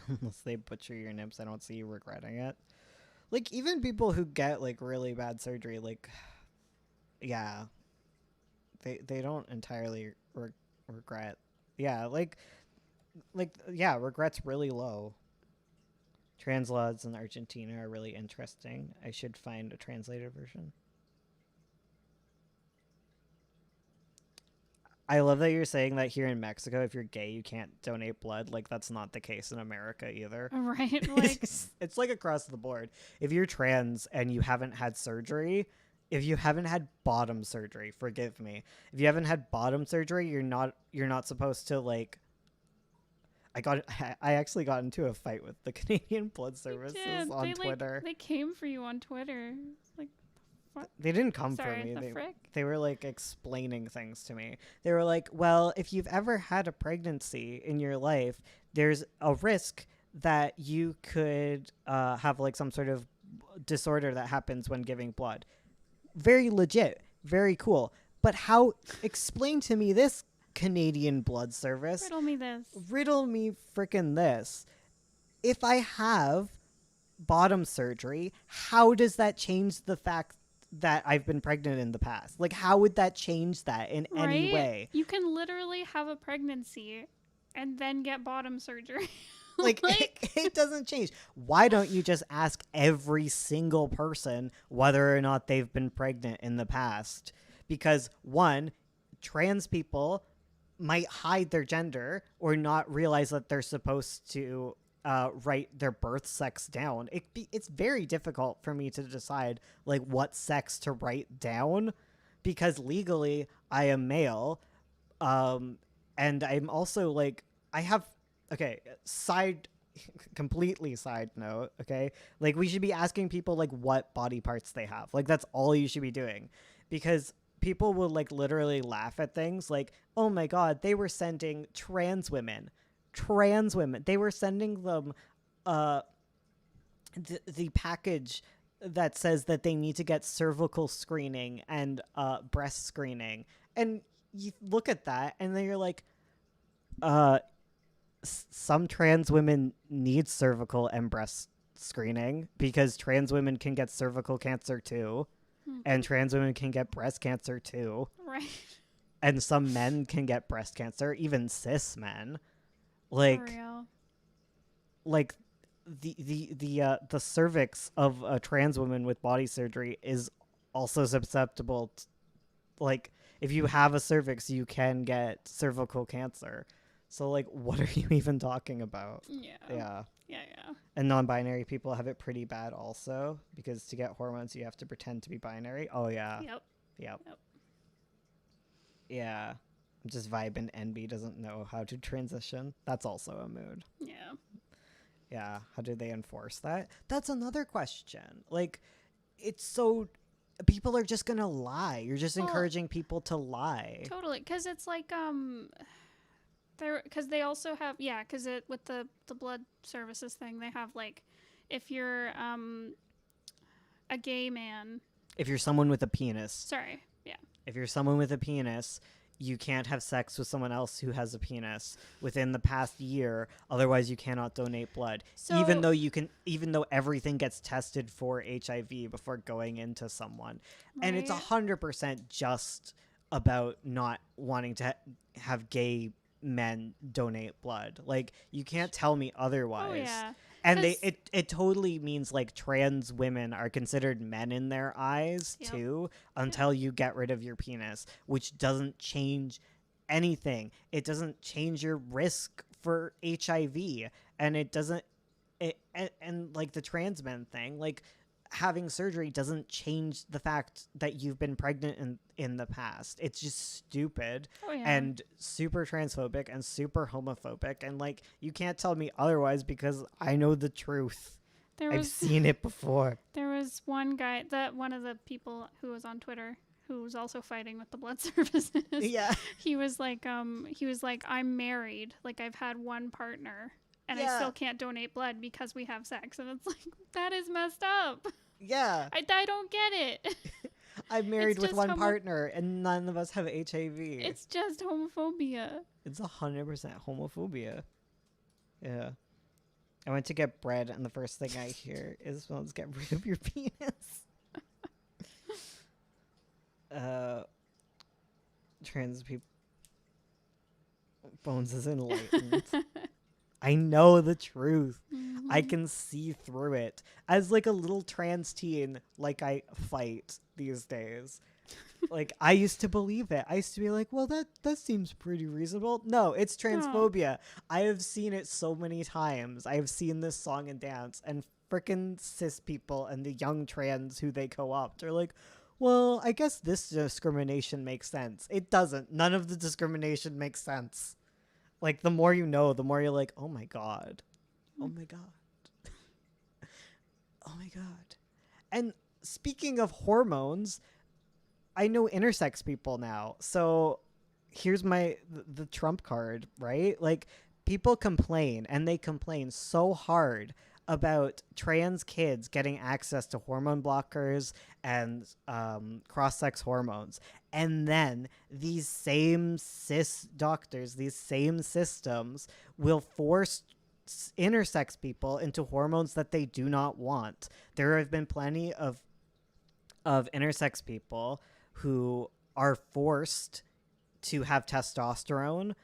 Unless they butcher your nips, I don't see you regretting it. Like, even people who get like really bad surgery, like, yeah, they don't entirely regret. Yeah, like regret's really low. Trans laws in Argentina are really interesting. I should find a translated version. I love that you're saying that here in Mexico, if you're gay, you can't donate blood. Like, that's not the case in America either. Right? Like, It's like across the board. If you're trans and you haven't had surgery, if you haven't had bottom surgery, forgive me. If you haven't had bottom surgery, you're not supposed to, like, I actually got into a fight with the Canadian Blood Services on Twitter. They came for you on Twitter. Like, what? They didn't come Sorry, for me. the frick? They were like explaining things to me. They were like, well, if you've ever had a pregnancy in your life, there's a risk that you could have like some sort of disorder that happens when giving blood. Very legit. Very cool. But how? Explain to me this, Canadian Blood Service. Riddle me this. Riddle me frickin' this. If I have bottom surgery, how does that change the fact that I've been pregnant in the past? Like, how would that change that in any way? You can literally have a pregnancy and then get bottom surgery. Like, it doesn't change. Why don't you just ask every single person whether or not they've been pregnant in the past? Because, one, trans people might hide their gender or not realize that they're supposed to write their birth sex down. It's very difficult for me to decide like what sex to write down because legally I am male, and I'm also like completely side note. Okay, like we should be asking people like what body parts they have. Like that's all you should be doing, because people will like literally laugh at things like, oh my god, they were sending trans women. They were sending them the package that says that they need to get cervical screening and breast screening. And you look at that and then you're like, some trans women need cervical and breast screening because trans women can get cervical cancer too. And trans women can get breast cancer too. Right. And some men can get breast cancer, even cis men. Like, For real. like the cervix of a trans woman with body surgery is also susceptible. Like, if you have a cervix, you can get cervical cancer. So, like, what are you even talking about? Yeah. And non-binary people have it pretty bad also, because to get hormones, you have to pretend to be binary. Oh, yeah. Yep. Yeah. I'm just vibing. NB doesn't know how to transition. That's also a mood. Yeah. How do they enforce that? That's another question. Like, it's so... People are just going to lie. You're just encouraging people to lie. Totally. Because it's like... Because they also have, because with the blood services thing, they have like, if you're a gay man. If you're someone with a penis. Sorry, yeah. If you're someone with a penis, you can't have sex with someone else who has a penis within the past year. Otherwise, you cannot donate blood. So, even though everything gets tested for HIV before going into someone. Right. And it's 100% just about not wanting to have gay men donate blood. Like, you can't tell me otherwise. Oh, yeah. And it totally means like trans women are considered men in their eyes too, until you get rid of your penis, which doesn't change anything. It doesn't change your risk for HIV, and it doesn't and like the trans men thing, like having surgery doesn't change the fact that you've been pregnant in the past. It's just stupid and super transphobic and super homophobic. And like, you can't tell me otherwise because I know the truth. I've seen it before. There was one guy, one of the people who was on Twitter who was also fighting with the blood services. Yeah. He was like, I'm married. Like, I've had one partner. And I still can't donate blood because we have sex. And it's like, that is messed up. Yeah. I don't get it. I'm married with one partner and none of us have HIV. It's just homophobia. It's 100% homophobia. Yeah. I went to get bread and the first thing I hear is, well, let's get rid of your penis. Trans Bones is enlightened. I know the truth. I Mhm. can see through it. As like a little trans teen, like I fight these days. Like I used to believe it. I used to be like, well, that seems pretty reasonable. No, it's Oh, transphobia. I have seen it so many times. I have seen this song and dance, and frickin' cis people and the young trans who they co-opt are like, well, I guess this discrimination makes sense. It doesn't. None of the discrimination makes sense. Like the more you know, the more you're like, oh my god, oh my god, oh my god. And speaking of hormones, I know intersex people now. So here's the trump card, right? Like people complain and they complain so hard about trans kids getting access to hormone blockers and cross-sex hormones. And then these same cis doctors, these same systems will force intersex people into hormones that they do not want. There have been plenty of intersex people who are forced to have testosterone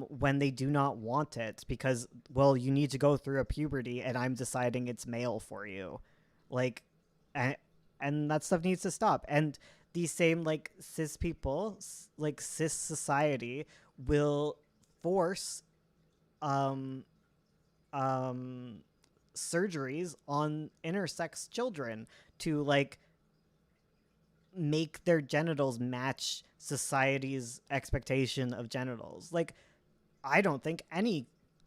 when they do not want it because, well, you need to go through a puberty and I'm deciding it's male for you. Like, and, and that stuff needs to stop. And these same, like, cis people, like, cis society will force um, um, surgeries on intersex children to, like, make their genitals match society's expectation of genitals. Like, I don't think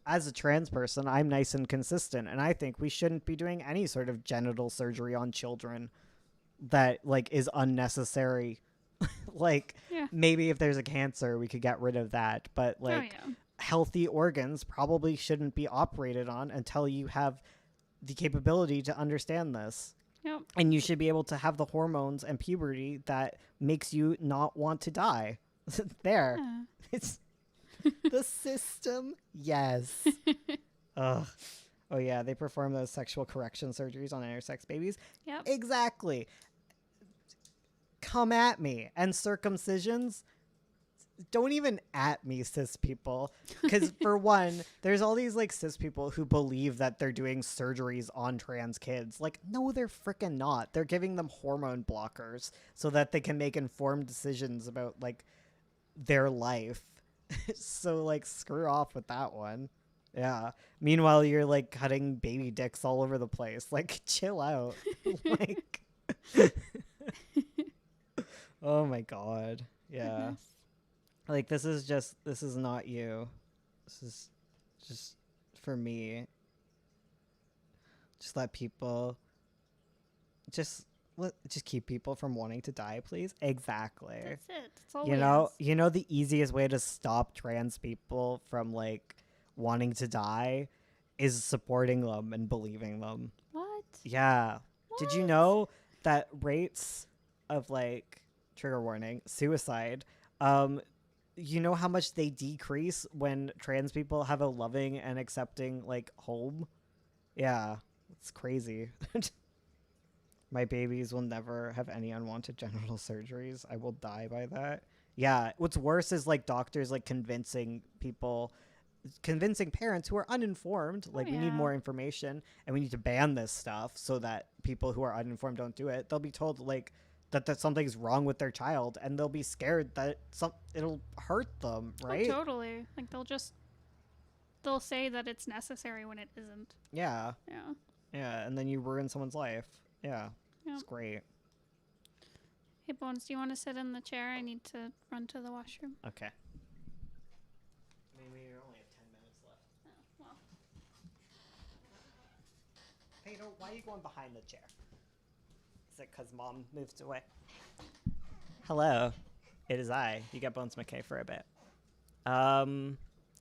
as a trans person, I'm nice and consistent, and I think we shouldn't be doing any sort of genital surgery on children that like is unnecessary. Like yeah. maybe if there's a cancer, we could get rid of that, but Oh, like yeah. healthy organs probably shouldn't be operated on until you have the capability to understand this. Yep. And you should be able to have the hormones and puberty that makes you not want to die. There. Yeah. It's the system. Yes. Ugh. Oh yeah, they perform those sexual correction surgeries on intersex babies. Yep. Exactly. Come at me. And circumcisions, don't even at me, cis people. Because for one, there's all these like cis people who believe that they're doing surgeries on trans kids. Like, no, they're freaking not. They're giving them hormone blockers so that they can make informed decisions about like their life. So like, screw off with that one. Yeah. Meanwhile, you're like cutting baby dicks all over the place. Like, chill out. Like, oh my god. Yeah. Goodness. Like this is not you. This is just for me. Just let people just keep people from wanting to die, please. Exactly. That's it. That's all You we know, ask. the easiest way to stop trans people from like wanting to die is supporting them and believing them. What? Yeah. Did you What? know that rates of like trigger warning, suicide, you know how much they decrease when trans people have a loving and accepting like home? Yeah, it's crazy. My babies will never have any unwanted genital surgeries. I will die by that. Yeah, what's worse is like doctors like convincing parents who are uninformed, Oh, like we need yeah. more information and we need to ban this stuff so that people who are uninformed don't do it. They'll be told like that something's wrong with their child and they'll be scared that it'll hurt them, right? Oh, totally. Like they'll say that it's necessary when it isn't. Yeah. Yeah. Yeah, and then you ruin someone's life. Yeah. Yeah. It's great. Hey, Bones, do you want to sit in the chair? I need to run to the washroom. Okay. I mean, we only have 10 minutes left. Oh, well. Hey, why are you going behind the chair? Is it because Mom moved away? Hello. It is I. You got Bones McKay for a bit.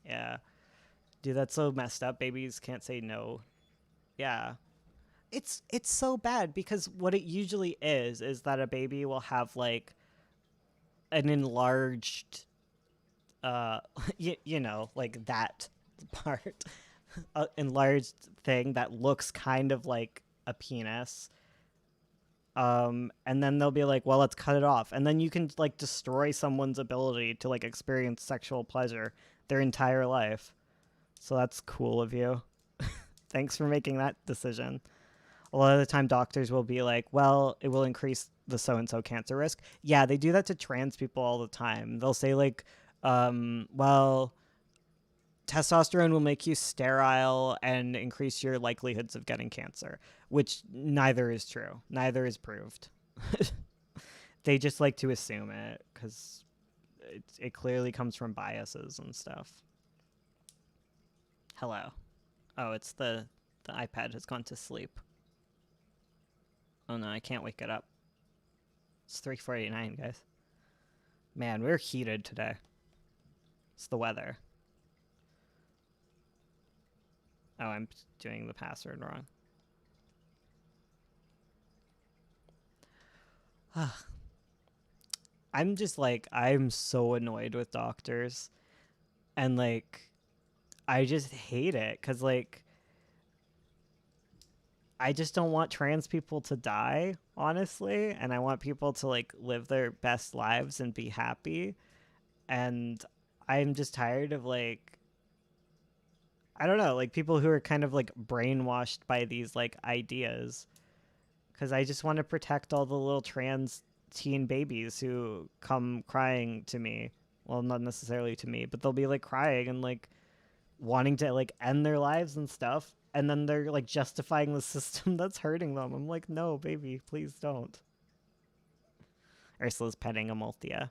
Yeah. Dude, that's so messed up. Babies can't say no. Yeah. It's so bad because what it usually is that a baby will have like an enlarged you know, like that part, enlarged thing that looks kind of like a penis. And then they'll be like, well, let's cut it off. And then you can like destroy someone's ability to like experience sexual pleasure their entire life. So that's cool of you. Thanks for making that decision. A lot of the time doctors will be like, well, it will increase the so-and-so cancer risk. Yeah, they do that to trans people all the time. They'll say like, well, testosterone will make you sterile and increase your likelihoods of getting cancer, which neither is true. Neither is proved. They just like to assume it because it clearly comes from biases and stuff. Hello. Oh, it's the iPad has gone to sleep. Oh no, I can't wake it up. It's 3:49, guys. Man, we're heated today. It's the weather. Oh, I'm doing the password wrong. I'm just like, I'm so annoyed with doctors. And like, I just hate it because like, I just don't want trans people to die, honestly. And I want people to like live their best lives and be happy. And I'm just tired of like, I don't know, like people who are kind of like brainwashed by these like ideas. Because I just want to protect all the little trans teen babies who come crying to me. Well, not necessarily to me, but they'll be like crying and like wanting to like end their lives and stuff. And then they're like justifying the system that's hurting them. I'm like, no, baby, please don't. Ursula's petting a Multia.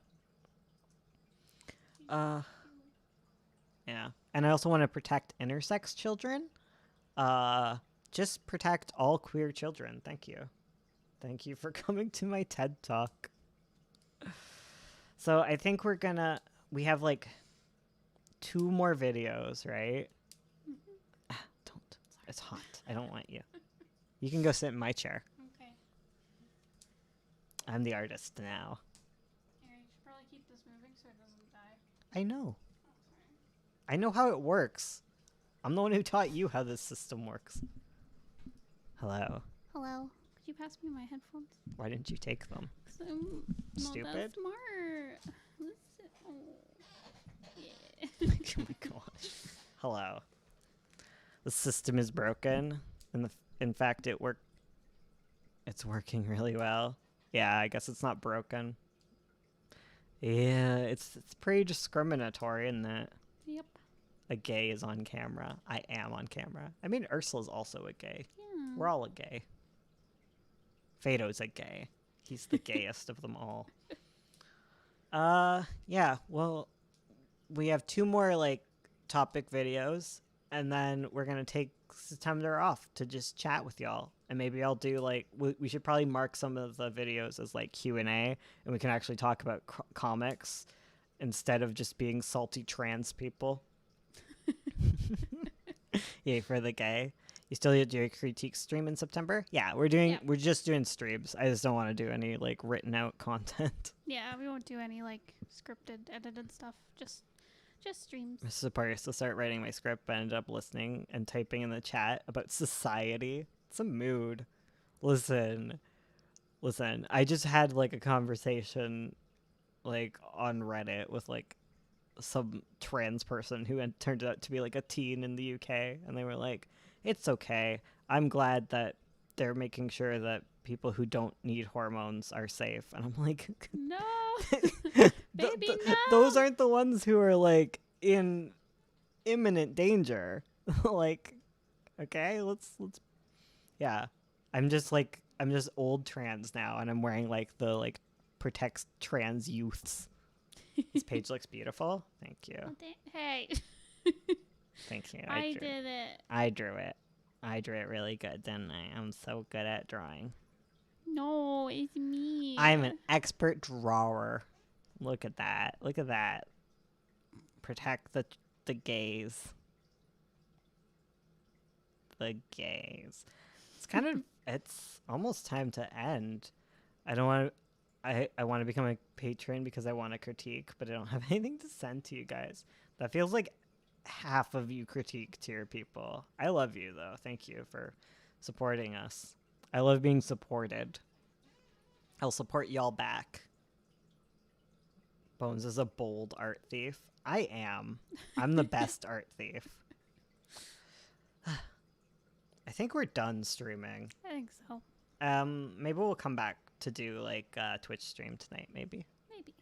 Yeah. And I also want to protect intersex children. Just protect all queer children. Thank you. Thank you for coming to my TED Talk. So I think we have like 2 more videos, right? Mm-hmm. Don't. It's hot. I don't want you. You can go sit in my chair. Okay. I'm the artist now. Here, you should probably keep this moving so it doesn't die. I know. I know how it works. I'm the one who taught you how this system works. Hello. Hello. Could you pass me my headphones? Why didn't you take them? I'm Stupid? not that smart. Listen. Oh. Yeah. Oh my gosh. Hello. The system is broken. In fact, it's working really well. Yeah, I guess it's not broken. Yeah, it's pretty discriminatory, isn't it? Yep. A gay is on camera. I am on camera. I mean, Ursula's also a gay. Yeah. We're all a gay. Fado's a gay. He's the gayest of them all. Yeah, well, we have 2 more, like, topic videos, and then we're going to take September off to just chat with y'all. And maybe I'll do, like, we should probably mark some of the videos as, like, Q&A, and we can actually talk about comics instead of just being salty trans people. Yay for the gay. You still do a critique stream in September? Yeah, we're just doing streams. I just don't want to do any like written out content. Yeah, we won't do any like scripted, edited stuff. Just streams. This is the part to start writing my script, but I ended up listening and typing in the chat about society. It's a mood. Listen. I just had like a conversation like on Reddit with like some trans person who turned out to be like a teen in the UK, and they were like, it's okay. I'm glad that they're making sure that people who don't need hormones are safe. And I'm like, no, baby, no. Those aren't the ones who are like in imminent danger. Like, okay, let's. Yeah, I'm just old trans now, and I'm wearing like the like protects trans youths. This page looks beautiful. Thank you. Hey. Thank you. I did it. I drew it. I drew it really good, didn't I? I'm so good at drawing. No, it's me. I'm an expert drawer. Look at that. Look at that. Protect the gays. The gays. It's kind of it's almost time to end. I don't want to I want to become a patron because I want to critique, but I don't have anything to send to you guys. That feels like half of you critique tier people. I love you, though. Thank you for supporting us. I love being supported. I'll support y'all back. Bones is a bold art thief. I am. I'm the best art thief. I think we're done streaming. I think so. Maybe we'll come back to do like a Twitch stream tonight. Maybe.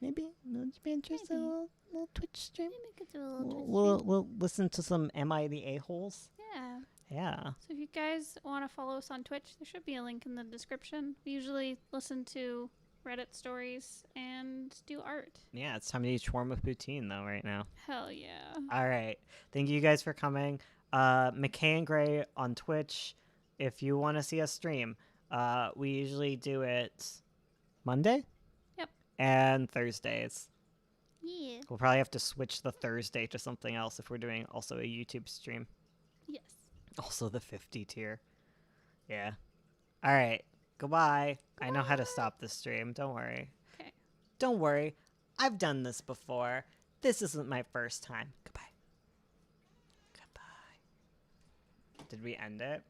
Just be interested in a little Twitch stream. Maybe we could do a little Twitch We'll listen to some Am I the A-holes? Yeah. Yeah. So if you guys want to follow us on Twitch, there should be a link in the description. We usually listen to Reddit stories and do art. Yeah, it's time to eat shawarma poutine though right now. Hell yeah. All right. Thank you guys for coming. McKay and Gray on Twitch. If you want to see us stream, we usually do it Monday? Yep. And Thursdays. Yeah. We'll probably have to switch the Thursday to something else if we're doing also a YouTube stream. Yes. Also the 50 tier. Yeah. All right. Goodbye. I know how to stop this stream. Don't worry. Okay. Don't worry. I've done this before. This isn't my first time. Goodbye. Goodbye. Did we end it?